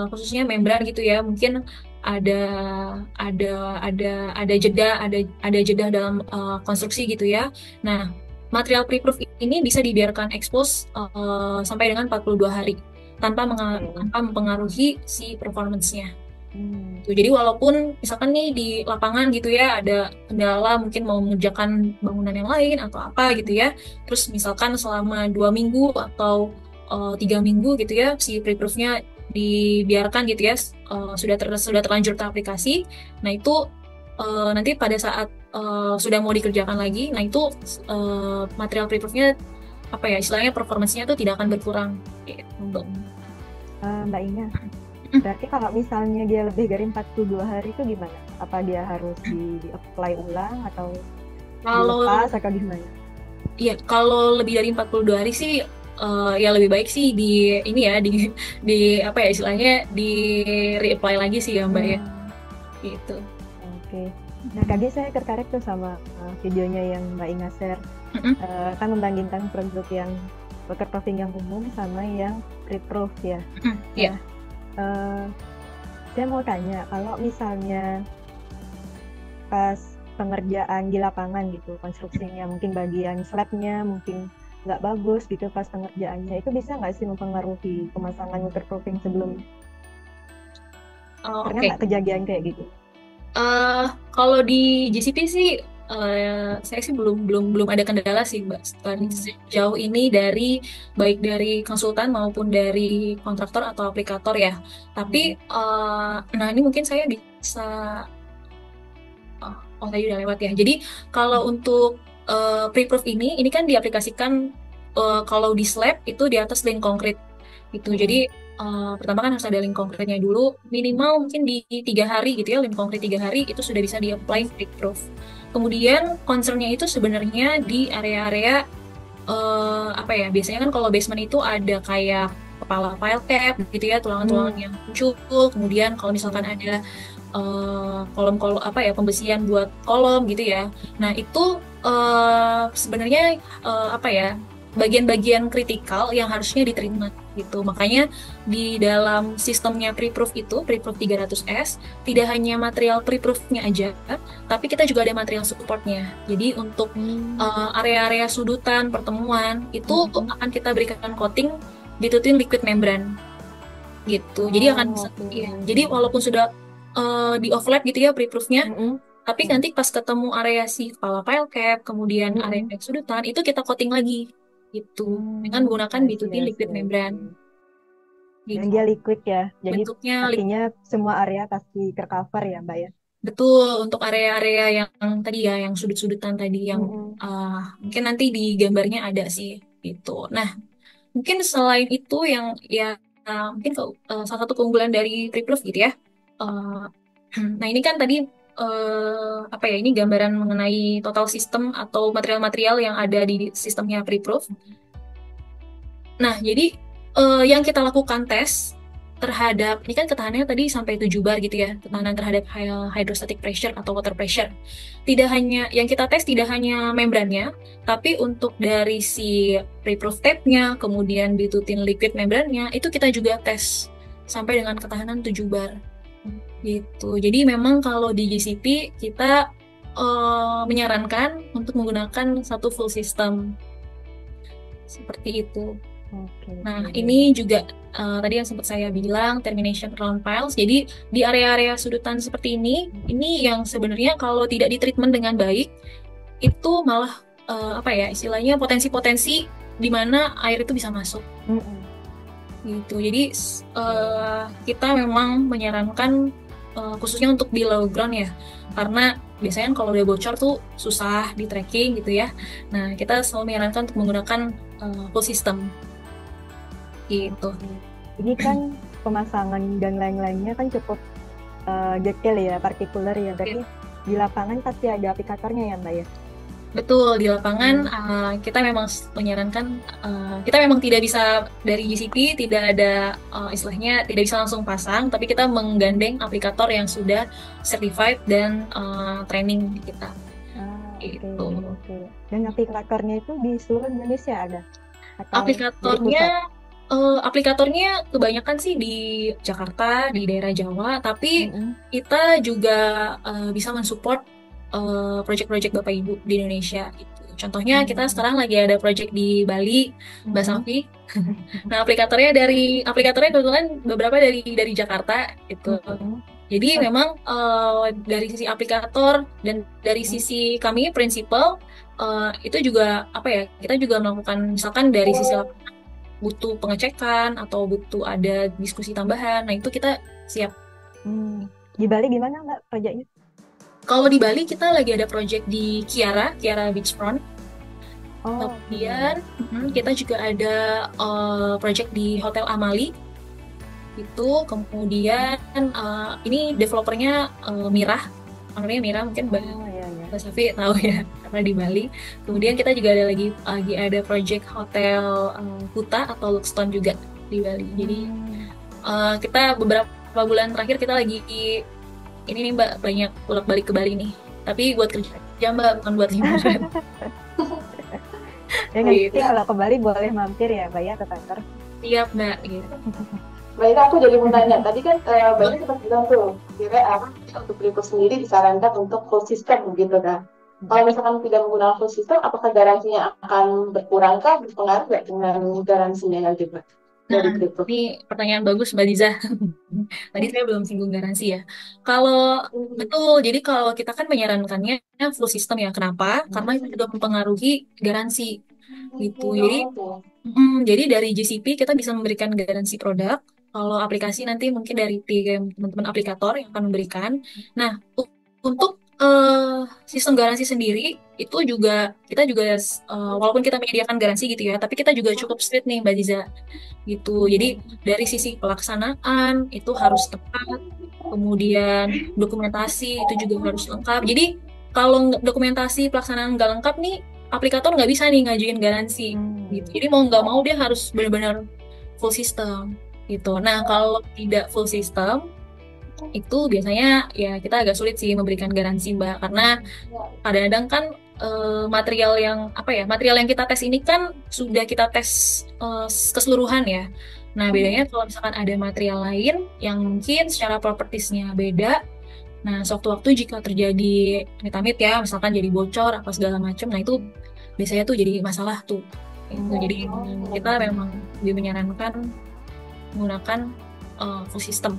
Speaker 3: khususnya membran gitu ya, mungkin ada jeda dalam konstruksi gitu ya. Nah, material pre-proof ini bisa dibiarkan expose sampai dengan 42 hari tanpa mempengaruhi si performance-nya. Jadi walaupun misalkan nih di lapangan gitu ya ada kendala mungkin mau mengerjakan bangunan yang lain atau apa gitu ya, terus misalkan selama 2 minggu atau 3 minggu gitu ya si pre-proofnya dibiarkan gitu ya, sudah terlanjur teraplikasi. Nah itu nanti pada saat sudah mau dikerjakan lagi, nah itu material pre-proofnya istilahnya performance-nya tuh tidak akan berkurang gitu.
Speaker 2: Mbak Ina, berarti kalau misalnya dia lebih dari 42 hari itu gimana? Apa dia harus di-apply ulang atau dilepas atau gimana?
Speaker 3: Iya, kalau lebih dari 42 hari sih ya lebih baik sih di istilahnya di reapply lagi sih ya Mbak ya. Gitu.
Speaker 2: Oke. Nah, tadi saya tertarik tuh sama videonya yang Mbak Ina share. Kan membandingkan produk yang waterproofing yang umum sama yang pre-proof ya.
Speaker 3: Iya.
Speaker 2: Saya mau tanya, kalau misalnya pas pengerjaan di lapangan gitu, konstruksinya mungkin bagian slabnya mungkin nggak bagus gitu pas pengerjaannya, itu bisa nggak sih mempengaruhi pemasangan waterproofing sebelumnya? Pernah nggak kejadian kayak gitu?
Speaker 3: Kalau di GCP sih saya sih belum ada kendala sih Mbak sejauh ini baik dari konsultan maupun dari kontraktor atau aplikator ya. Tapi nah ini mungkin saya bisa tadi udah lewat ya. Jadi kalau untuk pre-proof ini kan diaplikasikan kalau di slab itu di atas link konkret gitu. Jadi pertama kan harus ada link konkretnya dulu, minimal mungkin di 3 hari gitu ya, link konkret 3 hari itu sudah bisa di-apply pre-proof. Kemudian concernnya itu sebenarnya di area-area biasanya kan kalau basement itu ada kayak kepala file cap gitu ya, tulangan-tulangan yang muncul. Kemudian kalau misalkan ada kolom-kolom pembesian buat kolom gitu ya. Nah itu sebenarnya bagian-bagian kritikal yang harusnya diterima gitu. Makanya di dalam sistemnya pre-proof itu, pre-proof 300S, tidak hanya material pre-proofnya aja, tapi kita juga ada material supportnya. Jadi untuk area-area sudutan, pertemuan, itu akan kita berikan coating ditutuin liquid membran gitu. Jadi jadi walaupun sudah di overlap gitu ya pre-proofnya, tapi nanti pas ketemu area si kepala file cap, kemudian area sudutan, itu kita coating lagi gitu dengan menggunakan bituin liquid membran.
Speaker 2: Gitu. Dan dia liquid ya, jadi
Speaker 3: bentuknya
Speaker 2: artinya semua area pasti tercover ya Mbak ya?
Speaker 3: Betul, untuk area-area yang tadi ya, yang sudut-sudutan tadi, yang mungkin nanti di gambarnya ada sih, gitu. Nah, mungkin selain itu yang ya mungkin salah satu keunggulan dari Preproof gitu ya. Uh, nah ini kan tadi apa ya, ini gambaran mengenai total sistem atau material-material yang ada di sistemnya Preproof. Nah, jadi yang kita lakukan tes terhadap, ini kan ketahanannya tadi sampai 7 bar gitu ya, ketahanan terhadap hydrostatic pressure atau water pressure. Tidak hanya, yang kita tes tidak hanya membrannya, tapi untuk dari si preproof tape-nya, kemudian bitutin liquid membrannya, itu kita juga tes sampai dengan ketahanan 7 bar. Gitu. Jadi memang kalau di GCP kita menyarankan untuk menggunakan satu full system. Seperti itu. Nah, ini juga tadi yang sempat saya bilang termination round piles. Jadi di area-area sudutan seperti ini yang sebenarnya kalau tidak ditreatment dengan baik, itu malah apa ya, istilahnya potensi-potensi di mana air itu bisa masuk. Gitu. Jadi kita memang menyarankan khususnya untuk di low ground ya, karena biasanya kalau udah bocor tuh susah di tracking gitu ya. Nah, kita selalu menyarankan untuk menggunakan full system. Gitu.
Speaker 2: Ini kan pemasangan dan lain-lainnya kan cukup detail ya, partikular ya. Berarti di lapangan pasti ada aplikatornya ya, Mbak ya?
Speaker 3: Betul, di lapangan kita memang menyarankan, kita memang tidak bisa dari GCP, tidak ada istilahnya tidak bisa langsung pasang, tapi kita menggandeng aplikator yang sudah certified dan training di kita. Gitu.
Speaker 2: Okay. Dan aplikatornya itu di seluruh Indonesia ada?
Speaker 3: Aplikatornya kebanyakan sih di Jakarta, di daerah Jawa, tapi kita juga bisa mensupport project-project Bapak Ibu di Indonesia gitu. Contohnya kita sekarang lagi ada project di Bali, Mbak Safi. Nah, aplikatornya kebetulan beberapa dari Jakarta gitu. Jadi memang dari sisi aplikator dan dari sisi kami prinsipal itu juga apa ya, kita juga melakukan misalkan dari sisi lapangan butuh pengecekan atau butuh ada diskusi tambahan, nah itu kita siap.
Speaker 2: Di Bali gimana Mbak proyeknya?
Speaker 3: Kalau di Bali kita lagi ada project di Kiara Beachfront. Kemudian kita juga ada project di Hotel Amali. Itu kemudian ini developernya Mirah, namanya Mirah, mungkin Mbak Safi tahu ya, karena di Bali. Kemudian kita juga ada lagi ada project Hotel Kuta atau Luxton juga di Bali. Jadi kita beberapa bulan terakhir kita lagi ini nih Mbak, banyak bolak-balik ke Bali nih. Tapi buat kerja Mbak, bukan buat liburan.
Speaker 2: Ya nanti kalau ke Bali boleh mampir ya Mbak ya ke kantor.
Speaker 3: Siap Mbak, gitu.
Speaker 1: Mbak Ina, aku jadi mau tanya, tadi kan banyak sempat bilang tuh, kira untuk Preproof sendiri disarankan untuk full system gitu kan. Kalau misalkan tidak menggunakan full system, apakah garansinya akan berkurang kah, berpengaruh nggak dengan garansinya juga?
Speaker 3: Nah, ini pertanyaan bagus Mbak Diza. Tadi saya belum singgung garansi ya. Kalau betul, jadi kalau kita kan menyarankannya full system ya. Kenapa? Karena itu juga mempengaruhi garansi gitu. Jadi dari GCP kita bisa memberikan garansi produk. Kalau aplikasi nanti mungkin dari teman-teman aplikator yang akan memberikan. Nah, untuk sistem garansi sendiri itu juga kita juga walaupun kita menyediakan garansi gitu ya, tapi kita juga cukup strict nih Mbak Diza gitu. Jadi dari sisi pelaksanaan itu harus tepat, kemudian dokumentasi itu juga harus lengkap. Jadi kalau dokumentasi pelaksanaan nggak lengkap nih, aplikator nggak bisa nih ngajuin garansi gitu. Jadi mau nggak mau dia harus benar-benar full system gitu. Nah, kalau tidak full system itu biasanya ya kita agak sulit sih memberikan garansi Mbak, karena kadang-kadang kan material yang kita tes ini kan sudah kita tes keseluruhan ya. Nah, bedanya kalau misalkan ada material lain yang mungkin secara propertiesnya beda, nah sewaktu-waktu jika terjadi amit-amit ya, misalkan jadi bocor apa segala macam, nah itu biasanya tuh jadi masalah tuh. Jadi kita memang menyarankan menggunakan full system.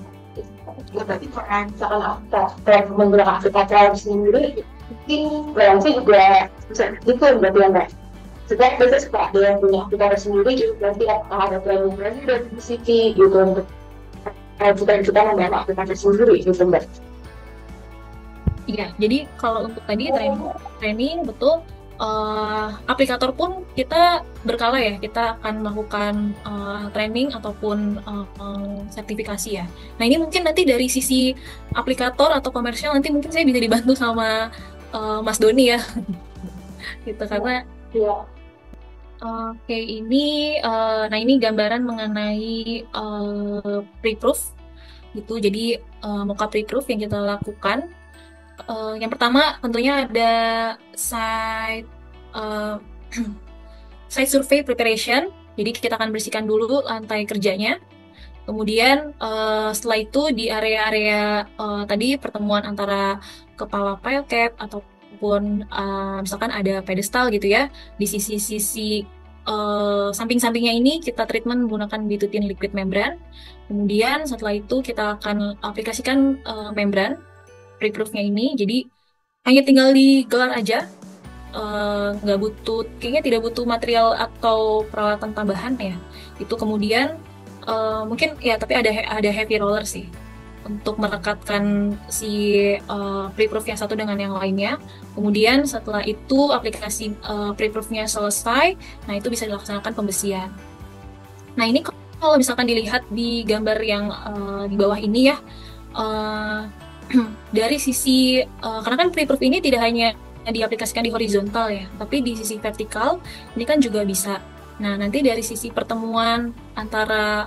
Speaker 1: Berarti kalau misalkan kita menggunakan aplikator sendiri, mungkin garansi juga bisa gitu berarti ya Mbak? Setiap biasanya suka ada yang punya aplikator sendiri, berarti ada training dari GCP gitu untuk kita membawa aplikator sendiri gitu Mbak?
Speaker 3: Iya, jadi kalau untuk tadi training betul, aplikator pun kita berkala ya, kita akan melakukan training ataupun sertifikasi ya. Nah ini mungkin nanti dari sisi aplikator atau komersial nanti mungkin saya bisa dibantu sama Mas Doni ya, gitu karena
Speaker 1: Iya.
Speaker 3: oke ini, nah ini gambaran mengenai pre-proof gitu. Jadi mockup pre-proof yang kita lakukan. Yang pertama tentunya ada site uh, site survey preparation. Jadi kita akan bersihkan dulu lantai kerjanya. Kemudian setelah itu di area-area tadi pertemuan antara kepala pile cap ataupun misalkan ada pedestal gitu ya, di sisi-sisi samping-sampingnya ini kita treatment menggunakan bitutin liquid membran. Kemudian setelah itu kita akan aplikasikan membran pre-proofnya ini, jadi hanya tinggal digelar aja, nggak butuh, kayaknya tidak butuh material atau peralatan tambahan ya. Itu kemudian mungkin ya, tapi ada heavy roller sih untuk merekatkan si pre-proof yang satu dengan yang lainnya. Kemudian setelah itu aplikasi pre-proofnya selesai, nah itu bisa dilaksanakan pembesian. Nah ini kalau misalkan dilihat di gambar yang di bawah ini ya. Dari sisi karena kan pre-proof ini tidak hanya diaplikasikan di horizontal ya, tapi di sisi vertikal ini kan juga bisa. Nah nanti dari sisi pertemuan antara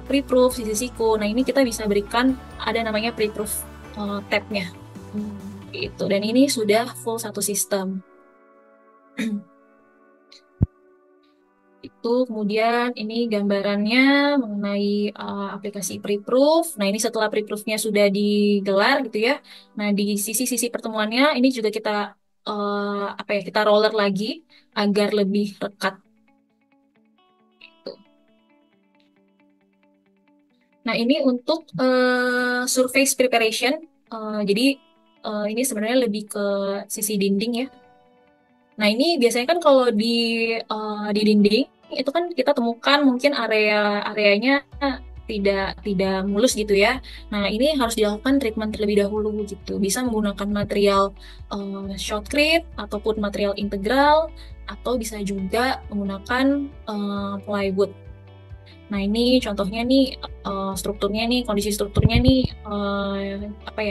Speaker 3: pre-proof, sisi siku, nah ini kita bisa berikan ada namanya pre-proof tab-nya gitu, dan ini sudah full satu sistem. Itu kemudian ini gambarannya mengenai aplikasi pre-proof. Nah ini setelah pre-proofnya sudah digelar gitu ya. Nah di sisi-sisi pertemuannya ini juga kita kita roller lagi agar lebih rekat. Gitu. Nah ini untuk surface preparation. Jadi ini sebenarnya lebih ke sisi dinding ya. Nah ini biasanya kan kalau di dinding itu kan kita temukan mungkin areanya tidak mulus gitu ya. Nah ini harus dilakukan treatment terlebih dahulu gitu. Bisa menggunakan material shotcrete ataupun material integral, atau bisa juga menggunakan plywood. Nah ini contohnya nih strukturnya nih, kondisi strukturnya nih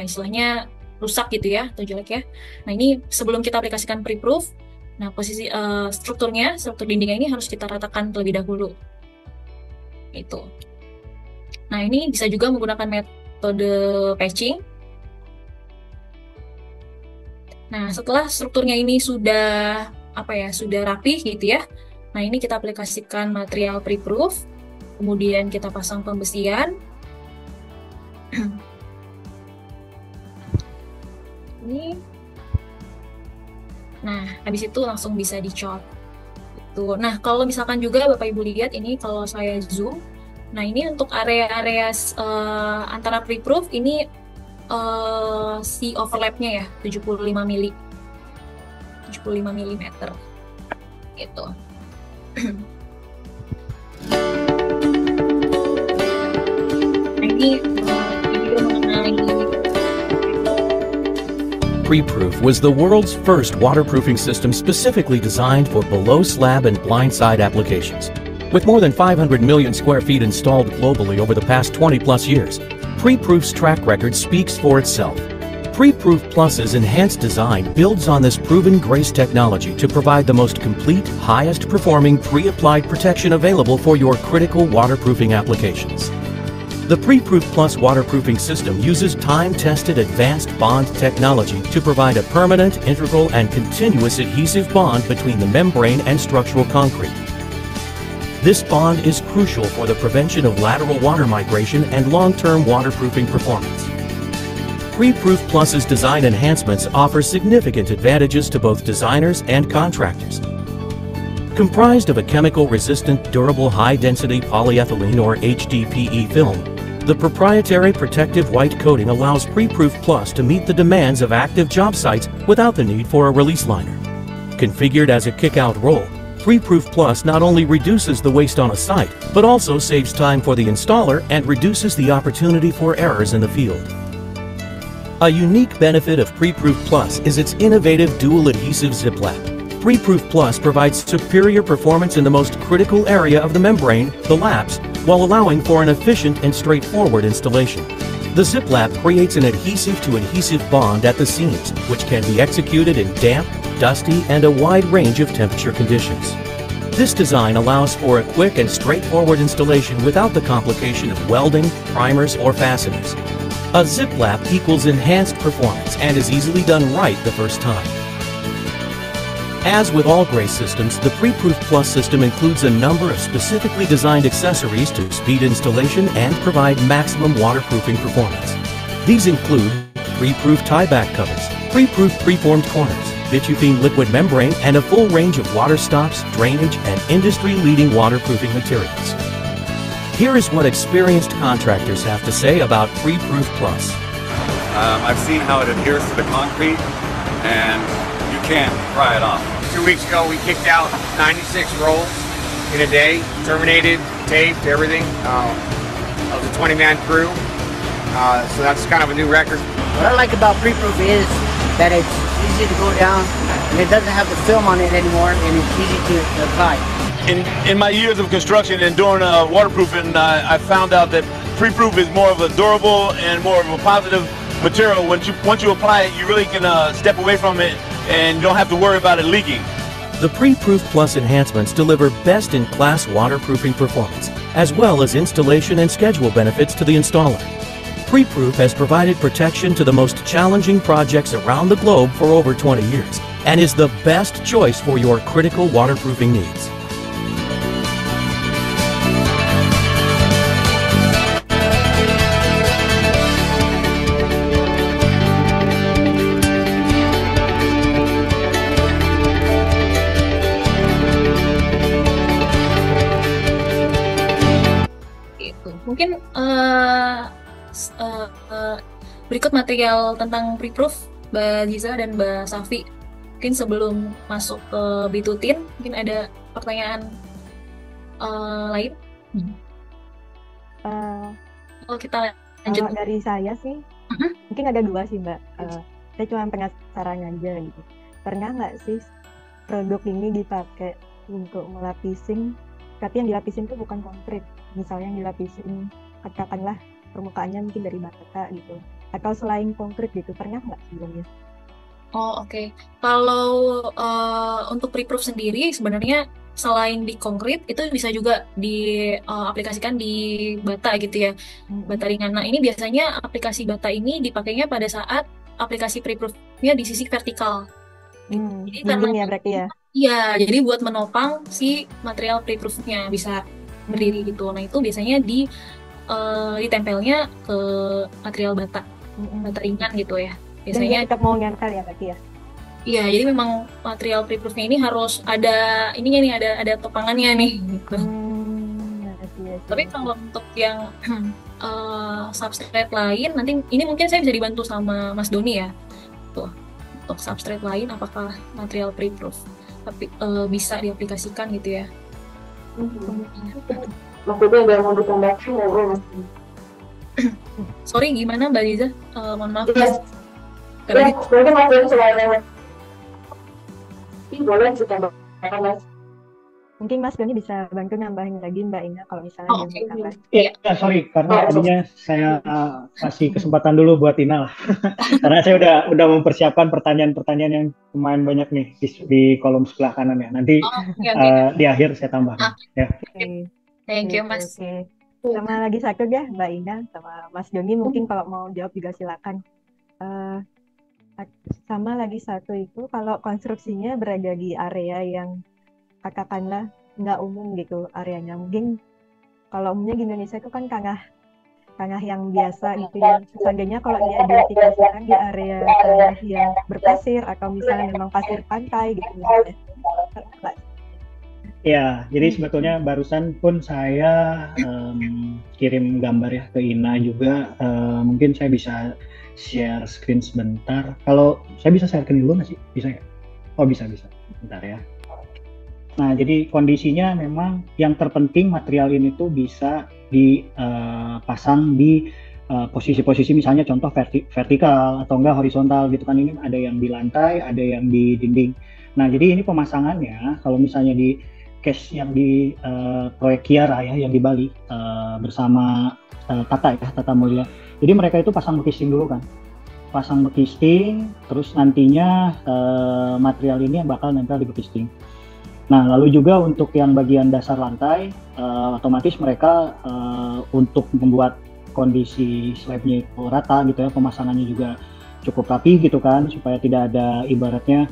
Speaker 3: istilahnya rusak gitu ya atau jelek ya. Nah ini sebelum kita aplikasikan pre-proof, nah posisi struktur dindingnya ini harus kita ratakan terlebih dahulu. Itu. Nah ini bisa juga menggunakan metode patching. Nah setelah strukturnya ini sudah sudah rapih gitu ya. Nah ini kita aplikasikan material pre-proof, kemudian kita pasang pembesian. Ini. Nah, habis itu langsung bisa dicot. Gitu. Nah, kalau misalkan juga Bapak Ibu lihat ini kalau saya zoom, nah ini untuk area-area antara pre-proof ini si overlapnya ya 75 mm. Gitu. Nah, ini video mengenai
Speaker 5: Pre-Proof was the world's first waterproofing system specifically designed for below slab and blindside applications. With more than 500 million square feet installed globally over the past 20-plus years, Pre-Proof's track record speaks for itself. Pre-Proof Plus's enhanced design builds on this proven GRACE technology to provide the most complete, highest-performing pre-applied protection available for your critical waterproofing applications. The Pre-Proof Plus waterproofing system uses time-tested advanced bond technology to provide a permanent, integral, and continuous adhesive bond between the membrane and structural concrete. This bond is crucial for the prevention of lateral water migration and long-term waterproofing performance. Pre-Proof Plus's design enhancements offer significant advantages to both designers and contractors. Comprised of a chemical-resistant, durable, high-density polyethylene or HDPE film, the proprietary protective white coating allows Pre-Proof Plus to meet the demands of active job sites without the need for a release liner. Configured as a kick-out roll, Pre-Proof Plus not only reduces the waste on a site, but also saves time for the installer and reduces the opportunity for errors in the field. A unique benefit of Pre-Proof Plus is its innovative dual adhesive zip-lap. Pre-Proof Plus provides superior performance in the most critical area of the membrane, the laps, while allowing for an efficient and straightforward installation. The zip-lap creates an adhesive-to-adhesive bond at the seams, which can be executed in damp, dusty, and a wide range of temperature conditions. This design allows for a quick and straightforward installation without the complication of welding, primers, or fasteners. A zip-lap equals enhanced performance and is easily done right the first time. As with all Grace systems, the Pre-Proof Plus system includes a number of specifically designed accessories to speed installation and provide maximum waterproofing performance. These include pre-proof tie-back covers, pre-proof preformed corners, Vitufine liquid membrane, and a full range of water stops, drainage, and industry-leading waterproofing materials. Here is what experienced contractors have to say about Pre-Proof Plus.
Speaker 6: I've seen how it adheres to the concrete, and you can't pry it off.
Speaker 7: 2 weeks ago, we kicked out 96 rolls in a day, terminated, taped, everything. That was a 20-man crew, so that's kind of a new record.
Speaker 8: What I like about Pre-Proof is that it's easy to go down, and it doesn't have the film on it anymore, and it's easy to apply.
Speaker 9: In my years of construction and doing waterproofing, I found out that Pre-Proof is more of a durable and more of a positive material. Once you apply it, you really can step away from it and you don't have to worry about it leaking.
Speaker 5: The Pre-Proof Plus enhancements deliver best-in-class waterproofing performance, as well as installation and schedule benefits to the installer. Pre-Proof has provided protection to the most challenging projects around the globe for over 20 years, and is the best choice for your critical waterproofing needs.
Speaker 3: Mungkin berikut material tentang Pre-Proof Mbak Ziza dan Mbak Safi. Mungkin sebelum masuk ke Bitutin, mungkin ada pertanyaan lain. Kalau kita lanjut.
Speaker 2: Kalau dari saya sih, mungkin ada dua sih Mbak. Saya cuma penasaran aja gitu. Pernah nggak sih produk ini dipakai untuk melapisin, tapi yang dilapisin itu bukan konkret. Misalnya yang dilapisin, katakanlah permukaannya mungkin dari bata gitu, atau selain konkret gitu, pernah nggak sebelumnya?
Speaker 3: Oh oke. Kalau untuk Pre-Proof sendiri sebenarnya selain di konkret itu bisa juga diaplikasikan di bata gitu ya, bata ringan. Nah ini biasanya aplikasi bata ini dipakainya pada saat aplikasi Pre-Proof-nya di sisi vertikal. Jadi karena
Speaker 2: ya berarti ya?
Speaker 3: Iya, jadi buat menopang si material Pre-Proof-nya bisa berdiri gitu. Nah itu biasanya ditempelnya ke material bata ringan gitu ya. Biasanya
Speaker 2: tetap mau nempel ya berarti ya?
Speaker 3: Iya, jadi memang material Pre-Proofnya ini harus ada ininya nih, ada topangannya nih gitu. Tapi kalau untuk yang substrate lain, nanti ini mungkin saya bisa dibantu sama Mas Doni ya. Tuh, untuk substrate lain apakah material Pre-Proof tapi bisa diaplikasikan gitu ya?
Speaker 1: Maksudnya ada yang mau ditambahkan ya Bu?
Speaker 3: Sorry, gimana Mbak Liza? Mohon maaf.
Speaker 1: Yes. Ya, mungkin Mas Doni selain boleh ditambahkan Mas.
Speaker 2: Mungkin Mas Doni bisa bantu nambahin lagi Mbak Ina kalau misalnya
Speaker 3: Iya.
Speaker 4: Iya, sorry karena tadinya saya kasih kesempatan dulu buat Ina lah. Karena saya udah mempersiapkan pertanyaan-pertanyaan yang lumayan banyak nih di kolom sebelah kanan ya. Nanti di akhir saya tambahkan. Ya.
Speaker 3: Thank you Mas.
Speaker 2: Sama lagi satu ya Mbak Ina sama Mas Doni, mungkin kalau mau jawab juga silakan. Sama lagi satu itu, kalau konstruksinya berada di area yang katakanlah nggak umum gitu areanya, mungkin kalau umumnya di Indonesia itu kan tanah yang biasa gitu ya. Seandainya kalau dia diaplikasikan di area tanah yang berpasir atau misalnya memang pasir pantai gitu misalnya.
Speaker 4: Ya, jadi sebetulnya barusan pun saya kirim gambar ya ke Ina juga. Mungkin saya bisa share screen sebentar. Kalau saya bisa sharekan dulu nggak sih? Bisa ya? Oh bisa. Bentar ya. Nah, jadi kondisinya memang yang terpenting material ini tuh bisa dipasang di posisi-posisi misalnya contoh vertikal atau enggak horizontal gitu kan, ini ada yang di lantai, ada yang di dinding. Nah jadi ini pemasangannya kalau misalnya di case yang di proyek Kiara ya yang di Bali bersama Tata Mulia. Jadi mereka itu pasang bekisting dulu kan, pasang bekisting, terus nantinya material ini bakal nempel di bekisting. Nah lalu juga untuk yang bagian dasar lantai, otomatis mereka untuk membuat kondisi slabnya itu rata gitu ya, pemasangannya juga cukup rapi gitu kan, supaya tidak ada ibaratnya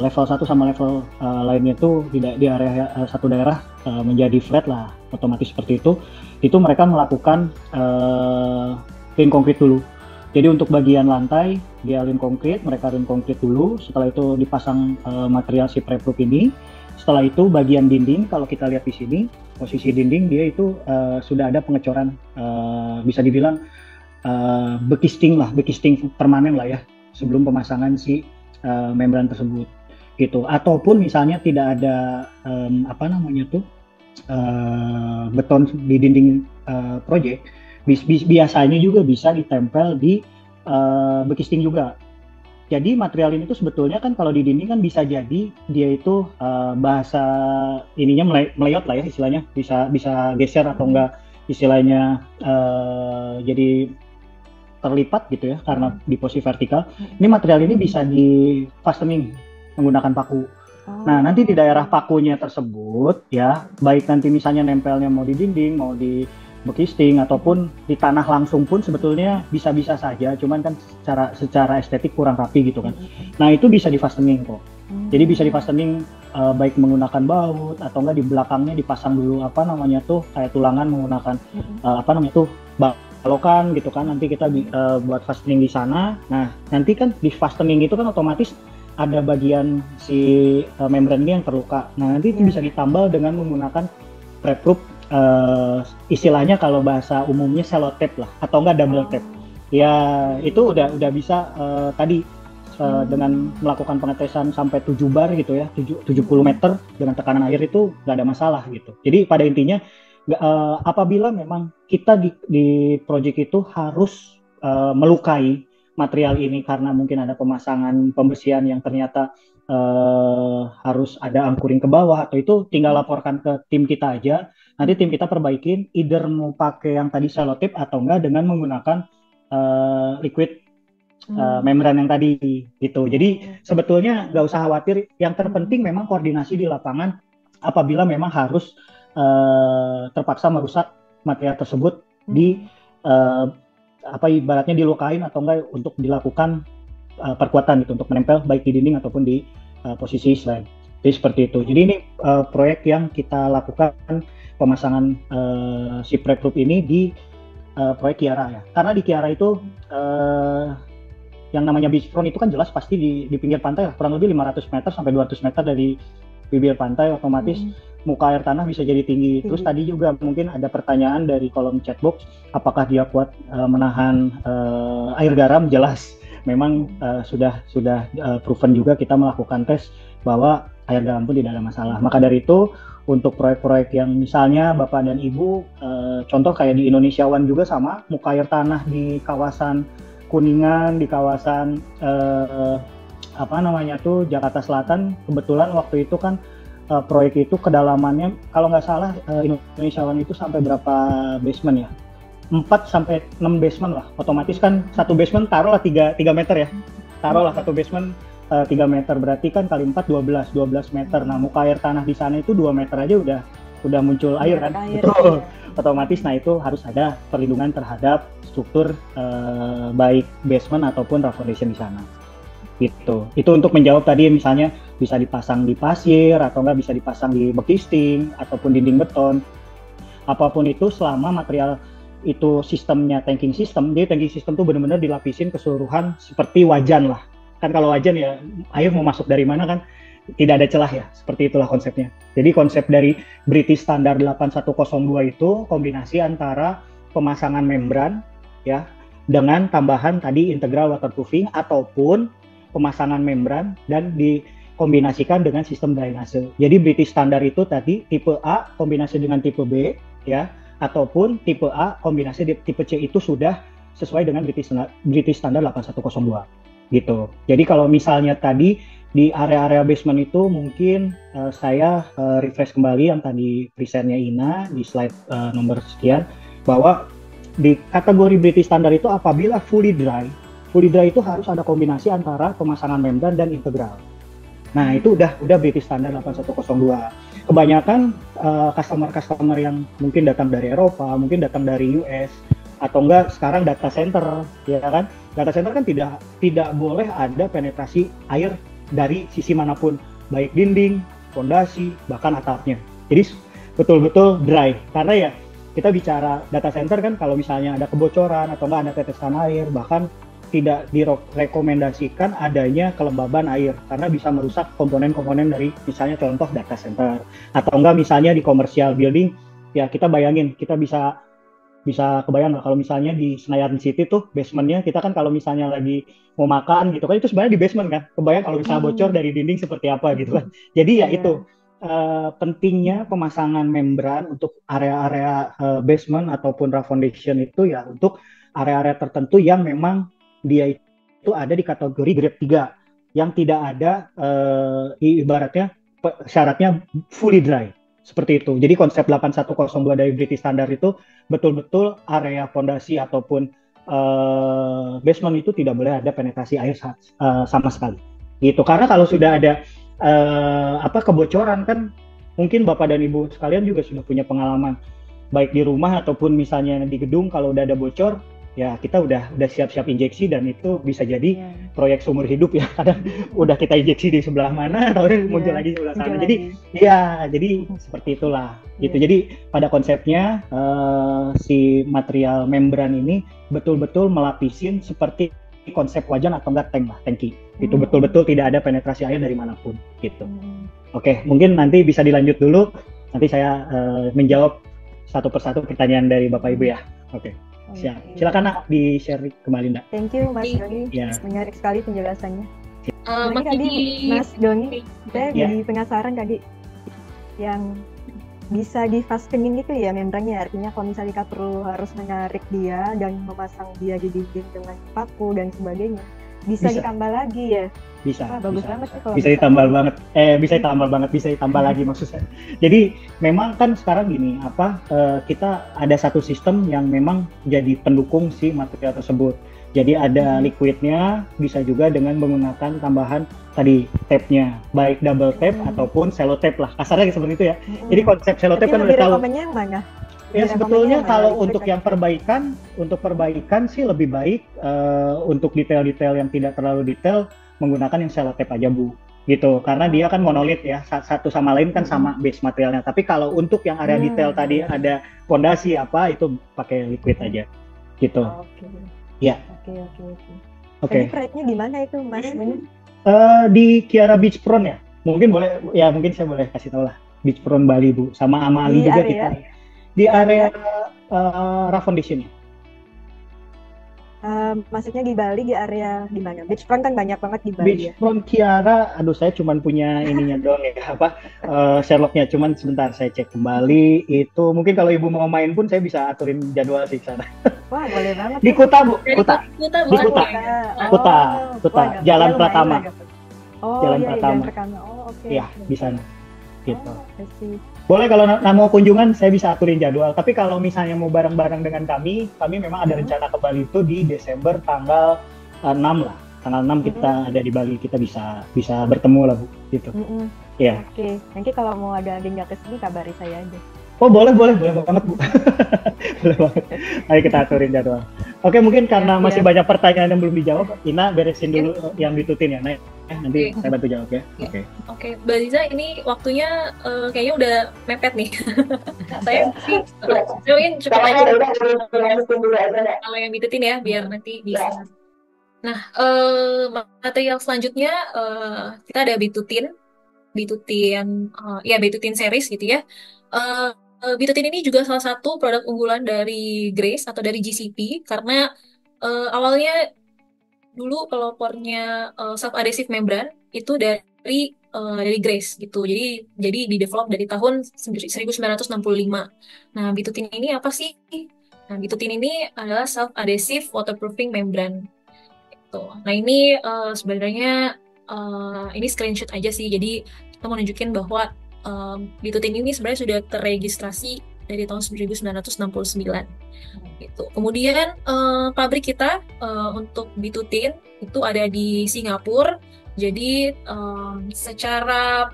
Speaker 4: level 1 sama level lainnya tuh tidak di area satu daerah menjadi flat lah, otomatis seperti itu mereka melakukan clean concrete dulu. Jadi untuk bagian lantai dia clean concrete, mereka clean concrete dulu, setelah itu dipasang material si pre-proof ini. Setelah itu bagian dinding, kalau kita lihat di sini posisi dinding dia itu sudah ada pengecoran, bisa dibilang bekisting permanen lah ya sebelum pemasangan si membran tersebut gitu. Ataupun misalnya tidak ada beton di dinding proyek, biasanya juga bisa ditempel di bekisting juga. Jadi material ini tuh sebetulnya kan kalau di dinding kan bisa jadi dia itu bahasa ininya meleyot lah ya istilahnya, bisa geser atau enggak istilahnya jadi terlipat gitu ya karena di posisi vertikal. Ini material ini bisa di fastening menggunakan paku. Nah nanti di daerah pakunya tersebut ya, baik nanti misalnya nempelnya mau di dinding, mau di bekisting ataupun di tanah langsung pun sebetulnya bisa-bisa saja, cuman kan secara estetik kurang rapi gitu kan. Nah itu bisa di fastening kok. Jadi bisa di fastening baik menggunakan baut atau enggak di belakangnya dipasang dulu kayak tulangan menggunakan balokan gitu kan. Nanti kita buat fastening di sana. Nah nanti kan di fastening itu kan otomatis ada bagian si membran ini yang terluka. Nah nanti itu bisa ditambal dengan menggunakan pre-proof, istilahnya kalau bahasa umumnya selotep lah atau enggak double tape. Ya itu udah bisa tadi dengan melakukan pengetesan sampai 7 bar gitu ya, 70 meter dengan tekanan air itu nggak ada masalah gitu. Jadi pada intinya apabila memang kita di project itu harus melukai material ini karena mungkin ada pemasangan pembersihan yang ternyata harus ada anchoring ke bawah, atau itu tinggal laporkan ke tim kita aja. Nanti tim kita perbaikin, either mau pakai yang tadi selotip atau enggak dengan menggunakan liquid membran yang tadi gitu. Jadi sebetulnya nggak usah khawatir, yang terpenting memang koordinasi di lapangan apabila memang harus terpaksa merusak material tersebut di ibaratnya dilukain atau enggak untuk dilakukan perkuatan gitu untuk menempel baik di dinding ataupun di posisi slab. Jadi seperti itu. Jadi ini proyek yang kita lakukan pemasangan si pre-proof ini di proyek Kiara ya. Karena di Kiara itu yang namanya beachfront itu kan jelas pasti di pinggir pantai lah, kurang lebih 500 meter sampai 200 meter dari bibir pantai, otomatis muka air tanah bisa jadi tinggi. Terus tadi juga mungkin ada pertanyaan dari kolom chatbox, apakah dia kuat menahan air garam? Jelas, memang sudah proven juga, kita melakukan tes bahwa air garam pun tidak ada masalah. Maka dari itu untuk proyek-proyek yang misalnya Bapak dan Ibu, contoh kayak di Indonesia One juga sama, muka air tanah di kawasan Kuningan, di kawasan Jakarta Selatan, kebetulan waktu itu kan proyek itu kedalamannya kalau nggak salah Indonesia One itu sampai berapa basement ya? 4 sampai 6 basement lah. Otomatis kan satu basement taruhlah 3 meter ya. Taruhlah satu basement 3 meter, berarti kan kali 4 12 meter. Nah, muka air tanah di sana itu 2 meter aja udah muncul air kan. Betul. Otomatis nah itu harus ada perlindungan terhadap struktur baik basement ataupun roof foundation di sana. Gitu. Itu untuk menjawab tadi misalnya bisa dipasang di pasir atau enggak bisa dipasang di bekisting ataupun dinding beton. Apapun itu selama material itu sistemnya tanking system. Jadi tanking system itu benar-benar dilapisin keseluruhan seperti wajan lah. Kan kalau wajan ya air mau masuk dari mana kan tidak ada celah ya. Seperti itulah konsepnya. Jadi konsep dari British Standard 8102 itu kombinasi antara pemasangan membran ya dengan tambahan tadi integral waterproofing ataupun pemasangan membran dan dikombinasikan dengan sistem drainase. Jadi British Standard itu tadi tipe A kombinasi dengan tipe B ya. ataupun tipe A kombinasi tipe C itu sudah sesuai dengan British Standard 8102 gitu. Jadi kalau misalnya tadi di area-area basement itu mungkin saya refresh kembali yang tadi presentnya Ina di slide nomor sekian, bahwa di kategori British Standard itu apabila fully dry itu harus ada kombinasi antara pemasangan membran dan integral. Nah itu udah British Standard 8102. Kebanyakan customer yang mungkin datang dari Eropa, mungkin datang dari US, atau enggak sekarang data center, ya kan? Data center kan tidak boleh ada penetrasi air dari sisi manapun, baik dinding, fondasi, bahkan atapnya. Jadi betul-betul dry. Karena ya kita bicara data center kan kalau misalnya ada kebocoran atau enggak ada tetesan air, bahkan tidak direkomendasikan adanya kelembaban air karena bisa merusak komponen-komponen dari misalnya contoh data center, atau enggak misalnya di commercial building, ya kita bayangin, kita bisa kebayang kalau misalnya di Senayan City tuh basementnya, kita kan kalau misalnya lagi mau makan gitu kan itu sebenarnya di basement kan, kebayang kalau misalnya bocor dari dinding seperti apa gitu kan. Jadi ya itu pentingnya pemasangan membran untuk area-area basement ataupun roof foundation itu ya untuk area-area tertentu yang memang dia itu ada di kategori grade 3 yang tidak ada ibaratnya syaratnya fully dry seperti itu. Jadi konsep 8102 dari British Standard itu betul-betul area fondasi ataupun basement itu tidak boleh ada penetrasi air sama sekali gitu. Karena kalau sudah ada kebocoran kan, mungkin Bapak dan Ibu sekalian juga sudah punya pengalaman baik di rumah ataupun misalnya di gedung, kalau udah ada bocor ya kita udah siap-siap injeksi dan itu bisa jadi proyek seumur hidup ya. Kadang udah kita injeksi di sebelah mana atau muncul lagi di sebelah sana. Jadi seperti itulah gitu. Jadi pada konsepnya si material membran ini betul-betul melapisin seperti konsep wajan atau enggak tank lah, tangki. Itu betul-betul tidak ada penetrasi air dari manapun gitu. Oke, mungkin nanti bisa dilanjut dulu. Nanti saya menjawab satu persatu pertanyaan dari Bapak Ibu ya. Oke. Siap. Silakan Nak di-share kembali Nak.
Speaker 2: Thank you Mas Doni. Menarik sekali penjelasannya. Mas Doni, saya jadi penasaran tadi yang bisa di fastening itu ya membrannya, artinya kalau misalnya kita perlu harus menarik dia dan memasang dia di dinding dengan paku dan sebagainya, bisa ditambah lagi ya?
Speaker 4: Bisa.
Speaker 2: Bagus banget sih kalau
Speaker 4: bisa ditambah banget. Bisa ditambah lagi maksudnya. Jadi memang kan sekarang gini, kita ada satu sistem yang memang jadi pendukung si material tersebut. Jadi ada liquidnya, bisa juga dengan menggunakan tambahan tadi tape-nya, baik double tape ataupun cello tape lah. Kasarnya seperti itu ya. Jadi konsep cello tape kan udah tahu.
Speaker 2: Yang mana?
Speaker 4: Ya sebetulnya kalau untuk yang perbaikan sih lebih baik untuk detail-detail yang tidak terlalu detail menggunakan yang cello tape aja Bu, gitu. Karena dia kan monolit ya, satu sama lain kan sama base materialnya. Tapi kalau untuk yang area detail tadi ada fondasi itu pakai liquid aja, gitu. Ya. Oke.
Speaker 2: Jadi proyeknya di mana itu Mas?
Speaker 4: Di Kiara Beachfront ya. Mungkin saya boleh kasih tahu lah. Beachfront Bali Bu, sama Amali juga kita. Di area roof foundation ya.
Speaker 2: Maksudnya di Bali di area di mana? Beachfront kan banyak banget di Bali.
Speaker 4: Beachfront Kiara, saya cuman punya ininya doang ya, Sherlocknya. Cuman sebentar saya cek kembali. Itu mungkin kalau Ibu mau main pun saya bisa aturin jadwal sih sana.
Speaker 2: Wah boleh banget.
Speaker 4: Di Kuta Bu, Kuta. Jalan Pratama.
Speaker 2: Jalan Pratama.
Speaker 4: Iya di sana. Gitu. Boleh kalau mau kunjungan saya bisa aturin jadwal. Tapi kalau misalnya mau bareng-bareng dengan kami memang ada rencana ke Bali itu di Desember tanggal 6 lah. Tanggal 6 kita ada di Bali, kita bisa bertemu lah Bu, gitu. Iya.
Speaker 2: Oke. Nanti kalau mau ada agenda ke sini kabari saya aja.
Speaker 4: Oh boleh banget Bu. Boleh banget. Ayo kita aturin jadwal. Oke, mungkin karena masih banyak pertanyaan yang belum dijawab, Ina beresin dulu yang ditutin ya, nanti saya bantu jawab ya.
Speaker 3: Oke, Mbak Liza, ini waktunya kayaknya udah mepet nih. Saya mungkin cukup aja kalau yang ditutin ya, biar nanti bisa. Nah, material selanjutnya kita ada bitutin series gitu ya. Bitutin ini juga salah satu produk unggulan dari Grace atau dari GCP karena awalnya dulu pelopornya self adhesive membran itu dari dari Grace gitu. Jadi di develop dari tahun 1965. Nah, bitutin ini apa sih? Nah, bitutin ini adalah self-adhesive waterproofing membrane. Gitu. Nah, ini sebenarnya ini screenshot aja sih. Jadi kita mau nunjukin bahwa bitutin ini sebenarnya sudah terregistrasi dari tahun 1969. Gitu. Kemudian pabrik kita untuk bitutin itu ada di Singapura. Jadi secara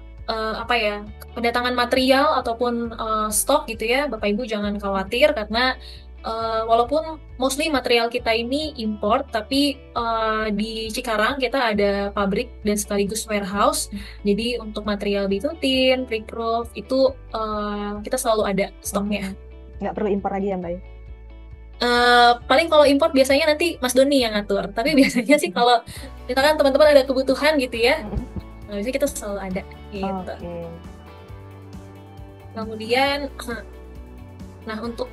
Speaker 3: pendatangan material ataupun stok gitu ya, Bapak Ibu jangan khawatir karena walaupun mostly material kita ini import, tapi di Cikarang kita ada pabrik dan sekaligus warehouse. Jadi untuk material bitutin, pre-proof itu kita selalu ada stoknya.
Speaker 2: Nggak perlu impor lagi ya Mbak?
Speaker 3: Paling kalau import biasanya nanti Mas Doni yang ngatur. Tapi biasanya sih kalau misalkan teman-teman ada kebutuhan gitu ya, biasanya kita selalu ada gitu. Kemudian nah untuk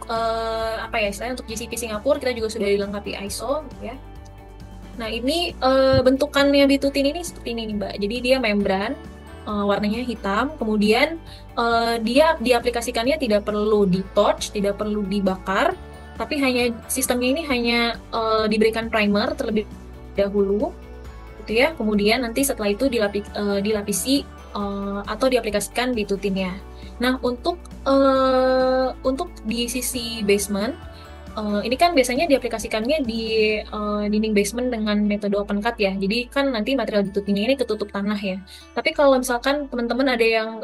Speaker 3: istilahnya untuk GCP Singapura kita juga sudah dilengkapi ISO ya. Nah ini bentukannya bitutin ini seperti ini nih Mbak. Jadi dia membran, warnanya hitam. Kemudian dia diaplikasikannya tidak perlu di torch, tidak perlu dibakar, tapi sistemnya ini hanya diberikan primer terlebih dahulu gitu ya. Kemudian nanti setelah itu dilapisi atau diaplikasikan bitutinnya. Nah, untuk di sisi basement, ini kan biasanya diaplikasikannya di dinding basement dengan metode open cut ya. Jadi kan nanti material bitutinnya ini ketutup tanah ya. Tapi kalau misalkan teman-teman ada yang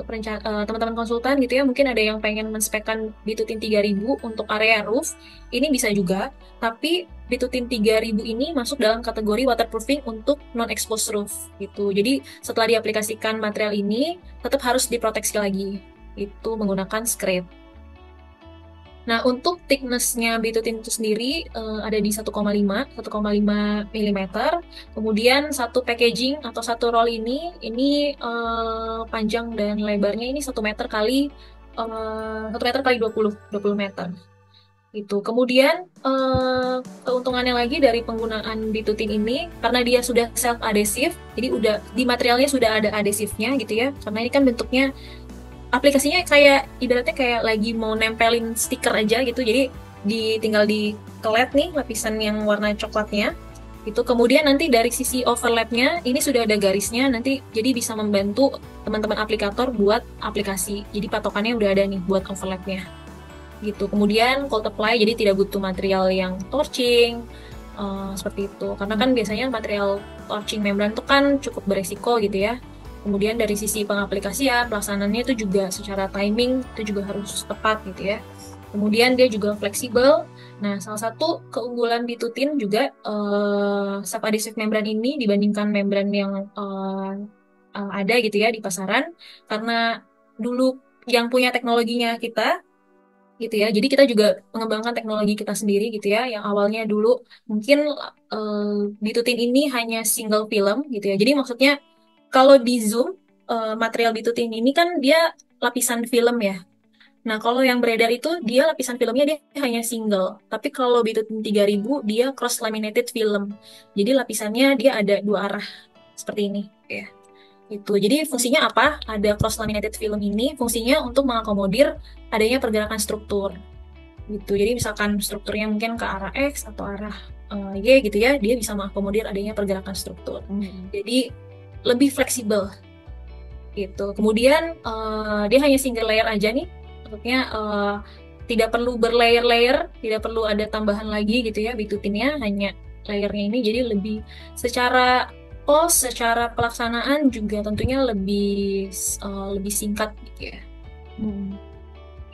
Speaker 3: teman-teman konsultan gitu ya, mungkin ada yang pengen menspekkan bitutin 3000 untuk area roof, ini bisa juga. Tapi bitutin 3000 ini masuk dalam kategori waterproofing untuk non-exposed roof gitu. Jadi setelah diaplikasikan material ini, tetap harus diproteksi lagi. Itu menggunakan scrape. Nah, untuk thickness-nya bitutin itu sendiri ada di 1,5 mm. Kemudian satu packaging atau satu roll ini panjang dan lebarnya ini 1 meter kali 20 meter. Gitu. Kemudian keuntungannya lagi dari penggunaan bitutin ini karena dia sudah self adhesive, jadi udah di materialnya sudah ada adhesifnya gitu ya. Karena ini kan bentuknya aplikasinya kayak ibaratnya kayak lagi mau nempelin stiker aja gitu. Jadi tinggal dikelet nih lapisan yang warna coklatnya. Itu kemudian nanti dari sisi overlapnya ini sudah ada garisnya nanti, jadi bisa membantu teman-teman aplikator buat aplikasi. Jadi patokannya udah ada nih buat overlapnya. Gitu. Kemudian cold apply, jadi tidak butuh material yang torching seperti itu. Karena kan biasanya material torching membran itu kan cukup beresiko gitu ya. Kemudian dari sisi pengaplikasian, pelaksanaannya itu juga secara timing itu juga harus tepat gitu ya. Kemudian dia juga fleksibel. Nah, salah satu keunggulan bitutin juga self adhesive membran ini dibandingkan membran yang ada gitu ya di pasaran, karena dulu yang punya teknologinya kita gitu ya. Jadi kita juga mengembangkan teknologi kita sendiri gitu ya. Yang awalnya dulu mungkin bitutin ini hanya single film gitu ya. Jadi maksudnya kalau di zoom material bitutin ini kan dia lapisan film ya. Nah, kalau yang beredar itu dia lapisan filmnya dia hanya single. Tapi kalau bitutin 3000 dia cross laminated film. Jadi lapisannya dia ada dua arah seperti ini ya. Itu. Jadi fungsinya apa? Ada cross laminated film ini fungsinya untuk mengakomodir adanya pergerakan struktur. Gitu. Jadi misalkan strukturnya mungkin ke arah X atau arah Y gitu ya, dia bisa mengakomodir adanya pergerakan struktur. Jadi lebih fleksibel gitu. Kemudian dia hanya single layer aja nih, maksudnya tidak perlu berlayer-layer, tidak perlu ada tambahan lagi gitu ya bitutinnya, hanya layernya ini. Jadi lebih secara cost, secara pelaksanaan juga tentunya lebih singkat gitu ya.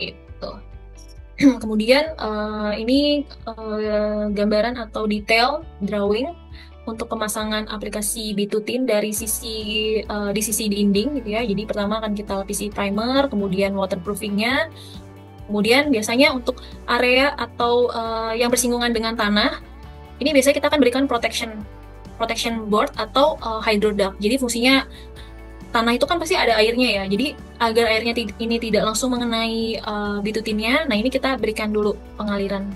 Speaker 3: Gitu. Kemudian ini gambaran atau detail drawing untuk pemasangan aplikasi bitutin dari di sisi dinding gitu ya. Jadi pertama akan kita lapisi primer, kemudian waterproofingnya, kemudian biasanya untuk area atau yang bersinggungan dengan tanah, ini biasanya kita akan berikan protection board atau hydro duct. Jadi fungsinya tanah itu kan pasti ada airnya ya. Jadi agar airnya ini tidak langsung mengenai bitutinnya, nah ini kita berikan dulu pengaliran.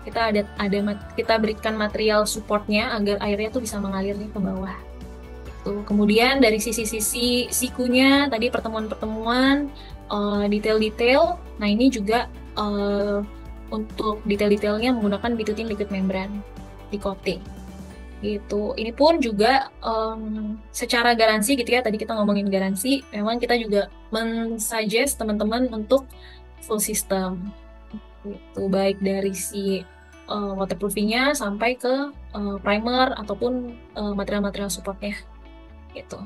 Speaker 3: Kita berikan material supportnya agar airnya tuh bisa mengalir ke bawah. Tuh. Kemudian dari sisi-sisi sikunya tadi pertemuan-pertemuan, detail-detail. Nah ini juga untuk detail-detailnya menggunakan bitutin liquid membrane di coating. Gitu. Ini pun juga secara garansi gitu ya. Tadi kita ngomongin garansi, memang kita juga men-suggest teman-teman untuk full system. Gitu. Baik dari si waterproofingnya sampai ke primer ataupun material-material supportnya. Gitu.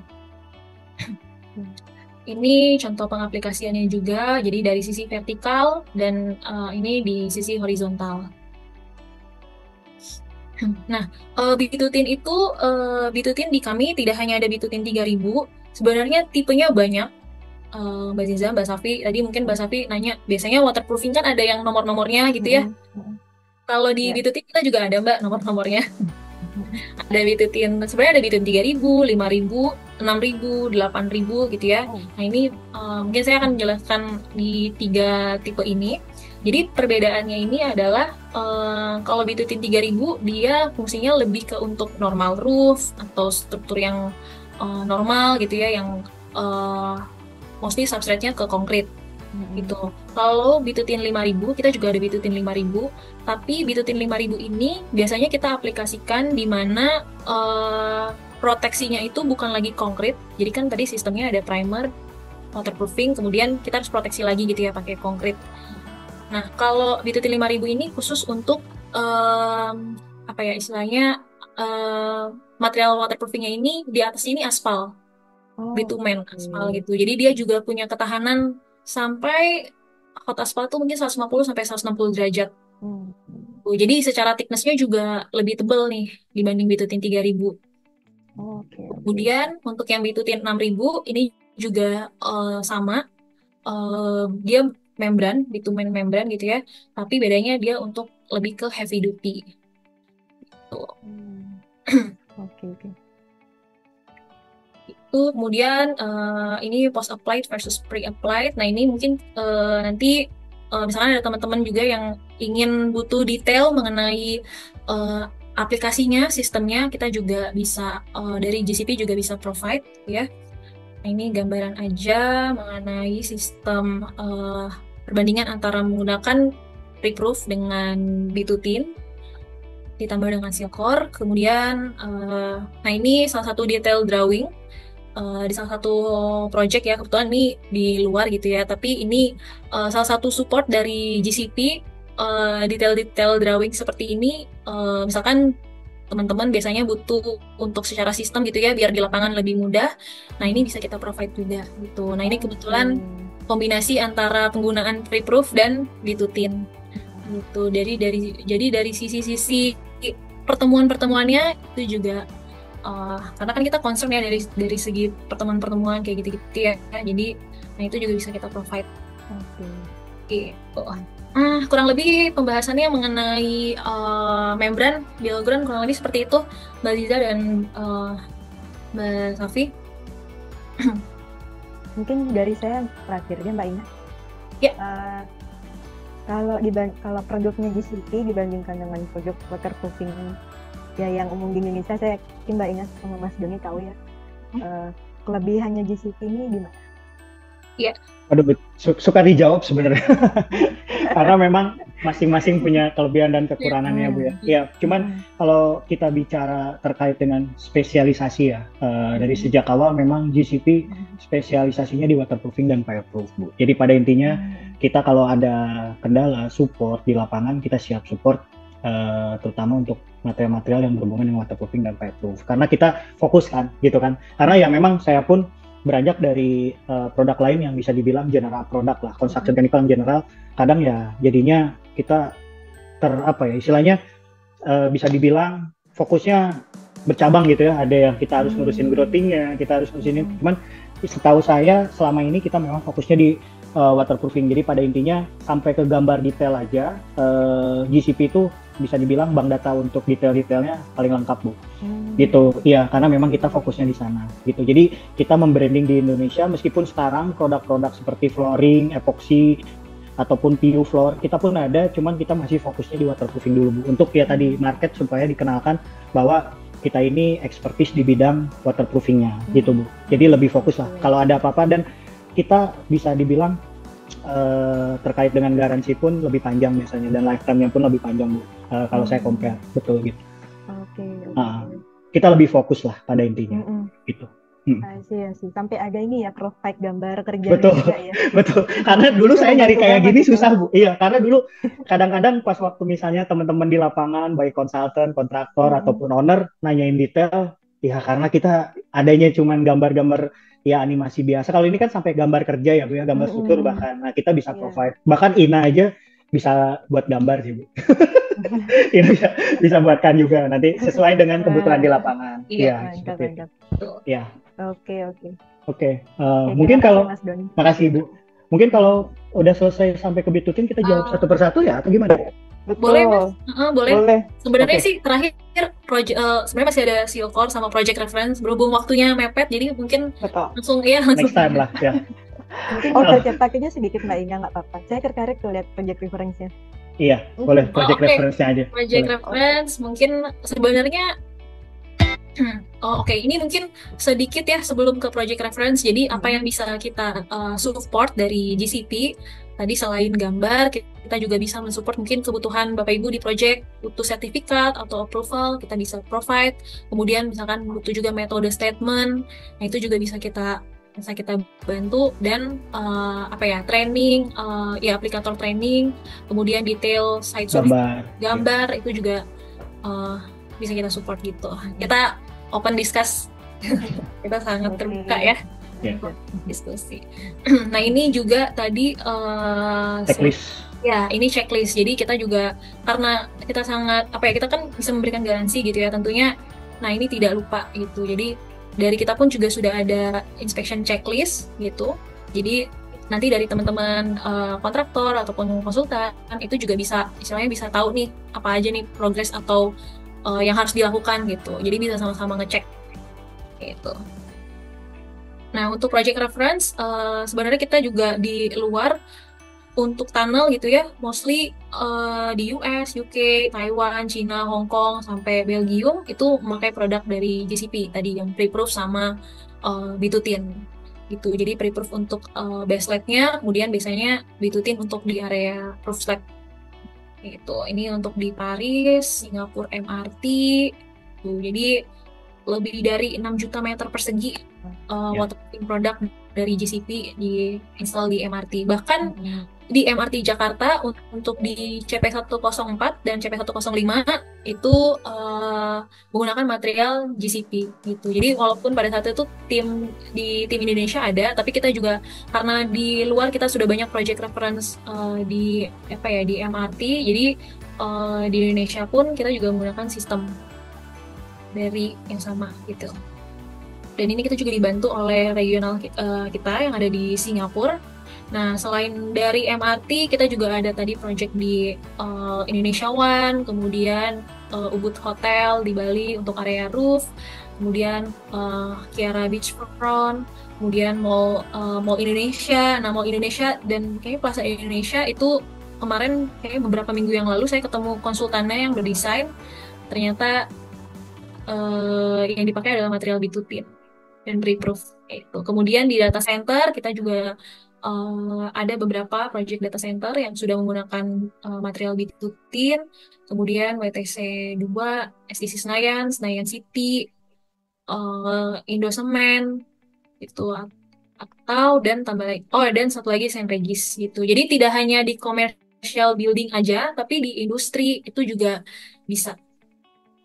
Speaker 3: Ini contoh pengaplikasiannya juga, jadi dari sisi vertikal dan ini di sisi horizontal. Nah, bitutin itu, bitutin di kami tidak hanya ada bitutin 3000, sebenarnya tipenya banyak. Mbak Ziza, Mbak Safi, tadi mungkin Mbak Safi nanya, biasanya waterproofing kan ada yang nomor-nomornya gitu ya. Kalau di bitutin kita juga ada Mbak nomor-nomornya. Ada bitutin, sebenarnya ada bitutin 3000, 5000, 6000, 8000 gitu ya. Nah ini mungkin saya akan menjelaskan di 3 tipe ini. Jadi perbedaannya ini adalah kalau bitutin 3000 dia fungsinya lebih ke untuk normal roof atau struktur yang normal gitu ya, yang mostly substrate-nya ke konkrit gitu. Kalau bitutin 5000, kita juga ada bitutin 5000, tapi bitutin 5000 ini biasanya kita aplikasikan di mana proteksinya itu bukan lagi konkrit. Jadi kan tadi sistemnya ada primer, waterproofing, kemudian kita harus proteksi lagi gitu ya pakai konkrit. Nah, kalau bitutin 5000 ini khusus untuk apa ya istilahnya, material waterproofingnya ini di atas ini aspal, bitumen aspal gitu. Jadi dia juga punya ketahanan sampai hot aspal tuh mungkin 150 sampai 160 derajat. Jadi secara thickness-nya juga lebih tebal nih dibanding bitutin 3000. Kemudian untuk yang bitutin 6000 ini juga sama, dia membran, bitumen membran gitu ya, tapi bedanya dia untuk lebih ke heavy duty.
Speaker 2: Oke.
Speaker 3: Itu kemudian ini post applied versus pre applied. Nah ini mungkin nanti misalkan ada teman-teman juga yang ingin butuh detail mengenai aplikasinya, sistemnya, kita juga bisa dari GCP juga bisa provide ya. Nah ini gambaran aja mengenai sistem perbandingan antara menggunakan pre-proof dengan bitutin ditambah dengan silcore. Kemudian nah ini salah satu detail drawing di salah satu project ya, kebetulan ini di luar gitu ya, tapi ini salah satu support dari GCP, detail-detail drawing seperti ini. Misalkan teman-teman biasanya butuh untuk secara sistem gitu ya, biar di lapangan lebih mudah. Nah ini bisa kita provide juga gitu. Nah ini kebetulan kombinasi antara penggunaan pre-proof dan bitutin gitu. Jadi dari sisi-sisi pertemuan-pertemuannya itu juga karena kan kita concern ya dari segi pertemuan-pertemuan kayak gitu-gitu ya. Jadi nah itu juga bisa kita provide. Gitu. Kurang lebih pembahasannya mengenai membran Biogran kurang lebih seperti itu, Mbak Ziza dan Mbak Safi.
Speaker 2: Mungkin dari saya terakhirnya Mbak Ina.
Speaker 3: Ya.
Speaker 2: Kalau produknya GCP dibandingkan dengan produk waterproofing ya yang umum di Indonesia, saya yakin Mbak Ina sama Mas Doni tahu ya. Kelebihannya GCP ini gimana?
Speaker 3: Iya.
Speaker 4: Aduh, suka dijawab sebenarnya. Karena memang masing-masing punya kelebihan dan kekurangannya, Bu ya. Ya, cuman kalau kita bicara terkait dengan spesialisasi ya, dari sejak awal memang GCP spesialisasinya di waterproofing dan fireproof, Bu. Jadi pada intinya kita kalau ada kendala support di lapangan, kita siap support, terutama untuk material-material yang berhubungan dengan waterproofing dan fireproof. Karena kita fokus kan, gitu kan. Karena ya memang saya pun beranjak dari produk lain yang bisa dibilang general produk lah, construction chemical general, kadang ya jadinya kita istilahnya bisa dibilang fokusnya bercabang gitu ya, ada yang kita harus ngurusin growthingnya, kita harus ngurusin ini, cuman setahu saya selama ini kita memang fokusnya di waterproofing. Jadi pada intinya sampai ke gambar detail aja, GCP itu bisa dibilang bank data untuk detail-detailnya paling lengkap, Bu. Gitu. Iya, karena memang kita fokusnya di sana gitu. Jadi kita membranding di Indonesia meskipun sekarang produk-produk seperti flooring, epoxy ataupun PU floor kita pun ada, cuman kita masih fokusnya di waterproofing dulu, Bu. Untuk ya tadi market supaya dikenalkan bahwa kita ini expertise di bidang waterproofingnya gitu Bu. Jadi lebih fokus lah kalau ada apa-apa, dan kita bisa dibilang terkait dengan garansi pun lebih panjang biasanya, dan lifetime-nya pun lebih panjang Bu. Kalau saya compare, betul gitu. Kita lebih fokus lah pada intinya gitu.
Speaker 2: Sih. Sampai ada ini ya, provide gambar kerja
Speaker 4: betul,
Speaker 2: juga ya.
Speaker 4: Betul. Karena dulu saya nyari kayak gini susah Bu. Iya, karena dulu kadang-kadang pas waktu misalnya teman-teman di lapangan, baik konsultan, kontraktor ataupun owner nanyain detail, ya karena kita adanya cuman gambar-gambar ya animasi biasa. Kalau ini kan sampai gambar kerja ya Bu ya, gambar struktur bahkan. Nah, kita bisa provide. Bahkan Ina aja bisa buat gambar sih Bu. Ini bisa buatkan juga nanti sesuai dengan kebutuhan di lapangan.
Speaker 2: Iya, mantap.
Speaker 4: Ya.
Speaker 2: Oke.
Speaker 4: Mungkin kalau makasih Bu. Mungkin kalau udah selesai sampai ke bitutin kita jawab satu persatu ya atau gimana?
Speaker 3: Boleh Mas. Boleh. Sebenarnya sih terakhir sebenarnya masih ada CEO Core sama Project Reference, berhubung waktunya mepet jadi mungkin langsung
Speaker 4: next time lah ya.
Speaker 2: Mungkin cetaknya sedikit Mbak Ina, nggak apa-apa. Saya tertarik tuh lihat Project Reference-nya.
Speaker 4: Iya, boleh Project Reference-nya aja.
Speaker 3: Project Reference mungkin sebenarnya ini mungkin sedikit ya sebelum ke Project Reference. Jadi apa yang bisa kita support dari GCP tadi, selain gambar, kita juga bisa mensupport mungkin kebutuhan Bapak Ibu di project, butuh sertifikat atau approval, kita bisa provide. Kemudian misalkan butuh juga metode statement, nah itu juga bisa kita bantu. Dan training, aplikator training, kemudian detail site survey, gambar itu juga bisa kita support gitu. Kita open discuss. Kita sangat terbuka ya diskusi. Nah ini juga tadi
Speaker 4: checklist.
Speaker 3: Ya, ini checklist. Jadi kita juga karena kita sangat kita kan bisa memberikan garansi gitu ya tentunya. Nah ini tidak lupa gitu. Jadi dari kita pun juga sudah ada inspection checklist gitu. Jadi nanti dari teman-teman kontraktor ataupun konsultan itu juga bisa istilahnya bisa tahu nih apa aja nih progress atau yang harus dilakukan gitu. Jadi bisa sama-sama ngecek gitu. Nah untuk project reference sebenarnya kita juga di luar untuk tunnel gitu ya, mostly di US, UK, Taiwan, China, Hong Kong sampai Belgium itu memakai produk dari GCP tadi yang pre-proof sama bitutin gitu. Jadi pre-proof untuk baseline-nya, kemudian biasanya bitutin untuk di area proof slab gitu. Ini untuk di Paris, Singapura MRT tuh. Jadi lebih dari 6 juta meter persegi waterproofing produk dari GCP di install di MRT. Bahkan di MRT Jakarta untuk di CP104 dan CP105 itu menggunakan material GCP gitu. Jadi walaupun pada saat itu tim Indonesia ada, tapi kita juga karena di luar kita sudah banyak project reference di MRT. Jadi di Indonesia pun kita juga menggunakan sistem dari yang sama gitu. Dan ini kita juga dibantu oleh regional kita yang ada di Singapura. Nah, selain dari MRT, kita juga ada tadi project di Indonesia One, kemudian Ubud Hotel di Bali untuk area roof, kemudian Kiara Beachfront, kemudian Mall Indonesia. Nah, Mall Indonesia dan kayaknya Plaza Indonesia itu kemarin kayaknya beberapa minggu yang lalu saya ketemu konsultannya yang berdesain. Ternyata yang dipakai adalah material bitutin dan pre-proof itu. Kemudian di data center kita juga ada beberapa project data center yang sudah menggunakan material bitutin, kemudian WTC 2, STC Senayan City, Indosemen itu atau dan satu lagi Saint Regis gitu. Jadi tidak hanya di commercial building aja, tapi di industri itu juga bisa.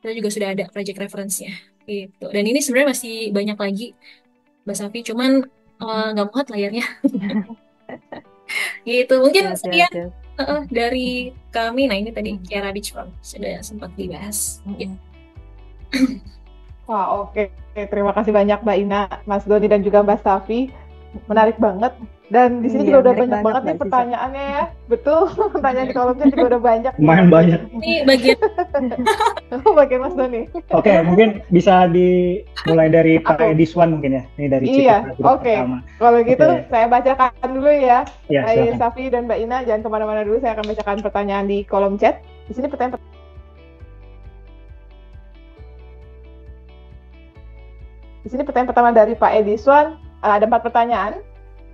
Speaker 3: Kita juga sudah ada project reference-nya gitu. Dan ini sebenarnya masih banyak lagi Mbak Safi, cuman nggak muat layarnya. Gitu. Mungkin sekian dari kami. Nah ini tadi Kiara Beachfront sudah sempat dibahas. Gitu.
Speaker 1: Wah, oke. Terima kasih banyak Mbak Ina, Mas Doni dan juga Mbak Safi. Menarik banget. Dan di sini juga udah banyak banget nih pertanyaannya ya. Betul, pertanyaan di kolom chat juga udah banyak.
Speaker 4: Lumayan banyak.
Speaker 3: Ini bagian
Speaker 1: Mas Doni.
Speaker 4: Oke, mungkin bisa dimulai dari Pak Ediswan mungkin ya. Ini dari
Speaker 1: pertama. Kalau gitu saya bacakan dulu ya.
Speaker 4: Silakan.
Speaker 1: Safi dan Mbak Ina, jangan kemana-mana dulu. Saya akan bacakan pertanyaan di kolom chat. Di sini pertanyaan Di sini pertanyaan pertama dari Pak Ediswan, ada 4 pertanyaan.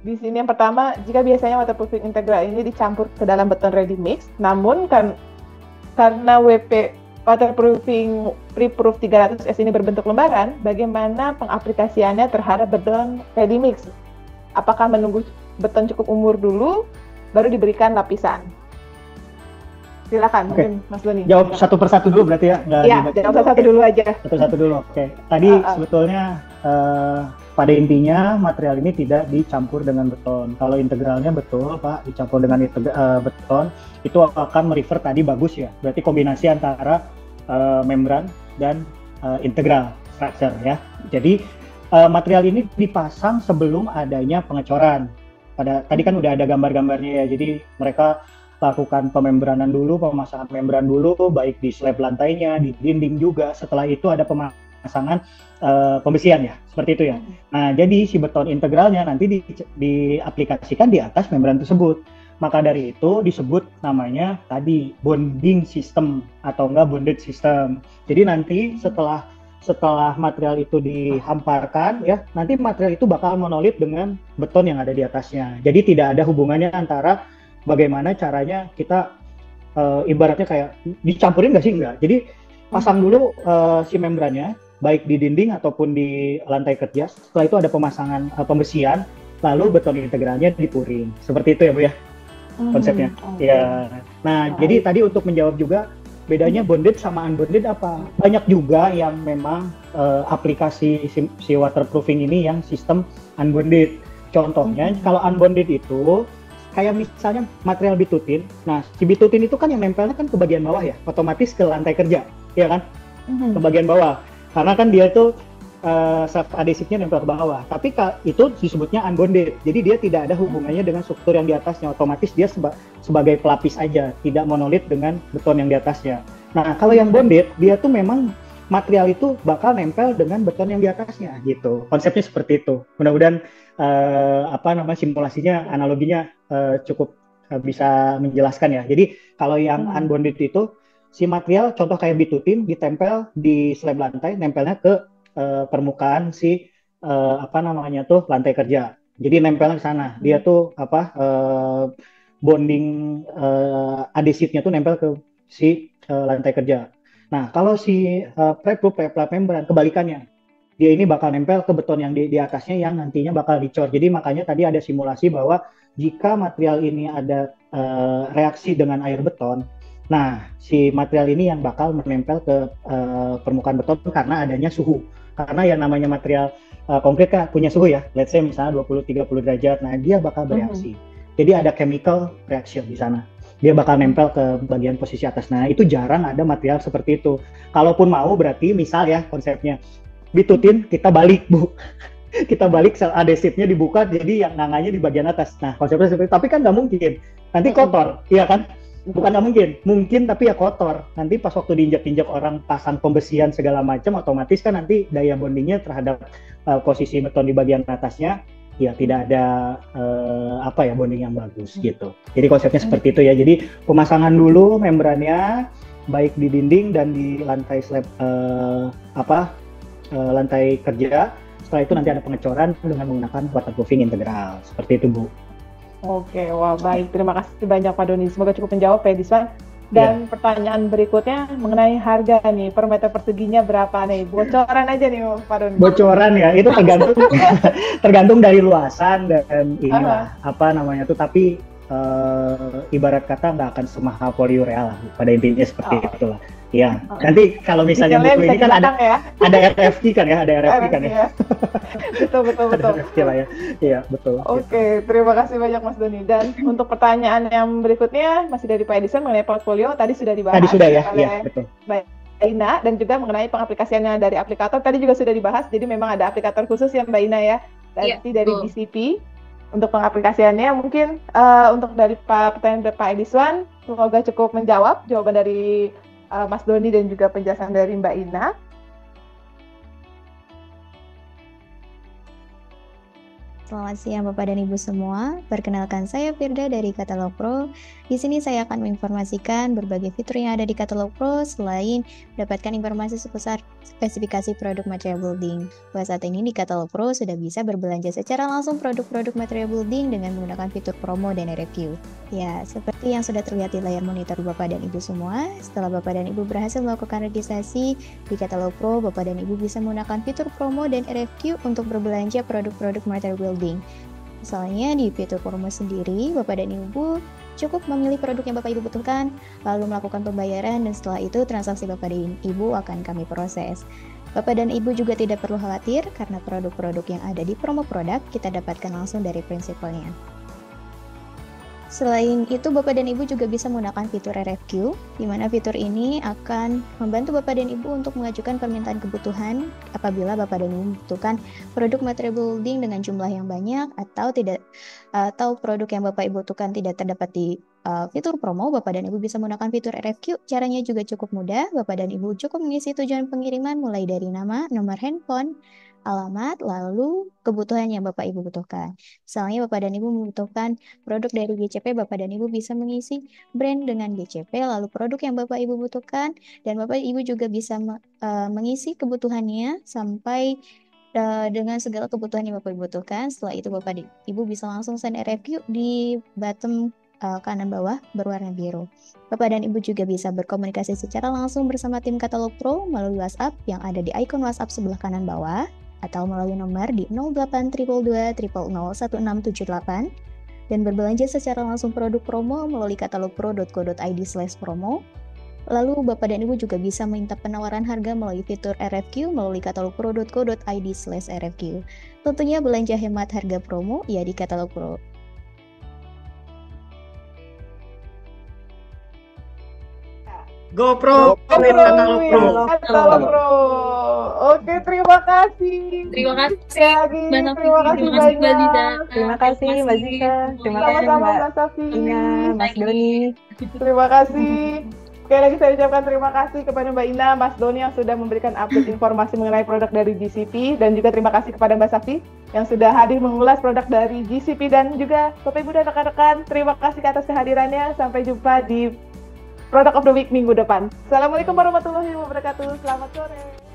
Speaker 1: Di sini yang pertama, jika biasanya waterproofing integral ini dicampur ke dalam beton ready mix, namun karena WP waterproofing pre-proof 300S ini berbentuk lembaran, bagaimana pengaplikasiannya terhadap beton ready mix? Apakah menunggu beton cukup umur dulu, baru diberikan lapisan? Silakan, mungkin Mas Doni.
Speaker 4: Jawab satu persatu dulu berarti ya?
Speaker 1: Iya, jawab satu dulu aja.
Speaker 4: Satu-satu dulu, oke. Tadi sebetulnya pada intinya material ini tidak dicampur dengan beton. Kalau integralnya betul Pak, dicampur dengan beton, itu akan merefer tadi bagus ya. Berarti kombinasi antara membran dan integral structure ya. Jadi material ini dipasang sebelum adanya pengecoran. Tadi kan udah ada gambar-gambarnya ya. Jadi mereka lakukan pemembranan dulu, pemasangan membran dulu, baik di slab lantainya, di dinding juga. Setelah itu ada pemasangan pembesian ya, seperti itu ya. Nah, jadi si beton integralnya nanti diaplikasikan di atas membran tersebut. Maka dari itu disebut namanya tadi bonding system atau enggak bonded system. Jadi nanti setelah material itu dihamparkan ya, nanti material itu bakal monolit dengan beton yang ada di atasnya. Jadi tidak ada hubungannya antara bagaimana caranya kita ibaratnya kayak dicampurin nggak sih? Enggak. Jadi pasang dulu si membrannya, baik di dinding ataupun di lantai kerja. Setelah itu ada pemasangan pembesian, lalu beton integralnya dipuring. Seperti itu ya Bu ya konsepnya. Ya. Nah, jadi tadi untuk menjawab juga bedanya bonded sama unbonded apa? Banyak juga yang memang aplikasi si waterproofing ini yang sistem unbonded. Contohnya kalau unbonded itu kayak misalnya material bitutin. Nah, si bitutin itu kan yang nempelnya kan ke bagian bawah ya, otomatis ke lantai kerja, ya kan? Ke bagian bawah. Karena kan dia itu self adhesifnya nempel ke bawah. Tapi itu disebutnya unbonded. Jadi dia tidak ada hubungannya dengan struktur yang di atasnya. Otomatis dia sebagai pelapis aja, tidak monolit dengan beton yang di atasnya. Nah, kalau yang bonded, dia tuh memang material itu bakal nempel dengan beton yang di atasnya gitu. Konsepnya seperti itu. Mudah-mudahan simulasinya, analoginya cukup bisa menjelaskan ya. Jadi kalau yang unbonded itu si material contoh kayak bitutin ditempel di slab lantai, nempelnya ke permukaan si lantai kerja. Jadi nempelnya ke sana. Dia tuh bonding adhesifnya tuh nempel ke si lantai kerja. Nah, kalau si pre-proof membran kebalikannya. Dia ini bakal nempel ke beton yang di atasnya yang nantinya bakal dicor. Jadi makanya tadi ada simulasi bahwa jika material ini ada reaksi dengan air beton, nah si material ini yang bakal menempel ke permukaan beton karena adanya suhu. Karena yang namanya material konkret kan punya suhu ya, let's say misalnya 20-30 derajat, nah dia bakal bereaksi. Jadi ada chemical reaction di sana. Dia bakal nempel ke bagian posisi atas. Nah itu jarang ada material seperti itu. Kalaupun mau berarti misal ya konsepnya, bitutin kita balik Bu. Kita balik sel adhesifnya dibuka jadi yang nanganya di bagian atas. Nah konsepnya seperti itu, tapi kan nggak mungkin. Nanti kotor, iya kan? Bukan nggak mungkin tapi ya kotor. Nanti pas waktu diinjak-injak orang pasang pembesian segala macam, otomatis kan nanti daya bondingnya terhadap posisi beton di bagian atasnya ya tidak ada bonding yang bagus gitu. Jadi konsepnya seperti itu ya. Jadi pemasangan dulu membrannya baik di dinding dan di lantai slab lantai kerja. Setelah itu nanti ada pengecoran dengan menggunakan waterproofing integral. Seperti itu Bu.
Speaker 1: Oke, wah baik. Terima kasih banyak Pak Doni. Semoga cukup menjawab Pak Ediswan. Dan pertanyaan berikutnya mengenai harga nih, per meter perseginya berapa nih? Bocoran aja nih Pak Doni.
Speaker 4: Bocoran ya, itu tergantung dari luasan dan inilah tapi ibarat kata nggak akan semahal poliurea lah. Pada intinya seperti itulah. Ya, nanti kalau misalnya buku ini kan ada RFQ kan ya, betul. Ada RFQ lah ya, iya betul.
Speaker 1: Oke, terima kasih banyak Mas Doni. Dan untuk pertanyaan yang berikutnya masih dari Pak Edison mengenai portfolio tadi sudah dibahas.
Speaker 4: Tadi sudah ya, iya betul.
Speaker 1: Mbak Ina, dan juga mengenai pengaplikasiannya dari aplikator tadi juga sudah dibahas. Jadi memang ada aplikator khusus ya Mbak Ina ya, dari GCP. Untuk pengaplikasiannya mungkin untuk dari pertanyaan Pak Edison semoga cukup menjawab jawaban dari Mas Doni dan juga penjelasan dari Mbak Ina.
Speaker 10: Selamat siang Bapak dan Ibu semua. Perkenalkan saya Firda dari Katalog Pro. Di sini saya akan menginformasikan berbagai fitur yang ada di Katalog Pro selain mendapatkan informasi seputar spesifikasi produk material building. Bahwa saat ini di Katalog Pro sudah bisa berbelanja secara langsung produk-produk material building dengan menggunakan fitur promo dan RFQ. Ya, seperti yang sudah terlihat di layar monitor Bapak dan Ibu semua, setelah Bapak dan Ibu berhasil melakukan registrasi di Katalog Pro, Bapak dan Ibu bisa menggunakan fitur promo dan RFQ untuk berbelanja produk-produk material building. Misalnya di fitur promo sendiri, Bapak dan Ibu cukup memilih produk yang Bapak Ibu butuhkan, lalu melakukan pembayaran, dan setelah itu transaksi Bapak dan Ibu akan kami proses. Bapak dan Ibu juga tidak perlu khawatir karena produk-produk yang ada di promo produk kita dapatkan langsung dari prinsipalnya. Selain itu, Bapak dan Ibu juga bisa menggunakan fitur RFQ, di mana fitur ini akan membantu Bapak dan Ibu untuk mengajukan permintaan kebutuhan apabila Bapak dan Ibu membutuhkan produk material building dengan jumlah yang banyak atau produk yang Bapak Ibu butuhkan tidak terdapat di fitur promo. Bapak dan Ibu bisa menggunakan fitur RFQ. Caranya juga cukup mudah. Bapak dan Ibu cukup mengisi tujuan pengiriman mulai dari nama, nomor handphone, alamat, lalu kebutuhan yang Bapak Ibu butuhkan. Misalnya Bapak dan Ibu membutuhkan produk dari GCP, Bapak dan Ibu bisa mengisi brand dengan GCP, lalu produk yang Bapak Ibu butuhkan, dan Bapak Ibu juga bisa mengisi kebutuhannya sampai dengan segala kebutuhan yang Bapak Ibu butuhkan. Setelah itu Bapak dan Ibu bisa langsung send RFQ di bottom kanan bawah berwarna biru. Bapak dan Ibu juga bisa berkomunikasi secara langsung bersama tim Katalog Pro melalui WhatsApp yang ada di icon WhatsApp sebelah kanan bawah, atau melalui nomor di 0822 000 1678, dan berbelanja secara langsung produk promo melalui katalogpro.co.id/promo. Lalu Bapak dan Ibu juga bisa minta penawaran harga melalui fitur RFQ melalui katalogpro.co.id/RFQ. Tentunya belanja hemat harga promo ya di Katalog Pro.
Speaker 8: GoPro, Katalog Pro.
Speaker 1: Katalog Pro. Oke, terima kasih.
Speaker 3: Terima kasih.
Speaker 1: Terima kasih banyak.
Speaker 2: Terima kasih Mbak Zika. Terima kasih
Speaker 1: Sama-sama
Speaker 2: Mbak
Speaker 1: Mbak Safi.
Speaker 2: Ina, Mas Doni.
Speaker 1: Terima kasih. Sekali lagi saya ucapkan terima kasih kepada Mbak Ina, Mas Doni yang sudah memberikan update informasi mengenai produk dari GCP, dan juga terima kasih kepada Mbak Safi yang sudah hadir mengulas produk dari GCP, dan juga Bapak Ibu dan rekan-rekan, terima kasih atas kehadirannya. Sampai jumpa di Product of the Week minggu depan. Assalamualaikum warahmatullahi wabarakatuh. Selamat sore.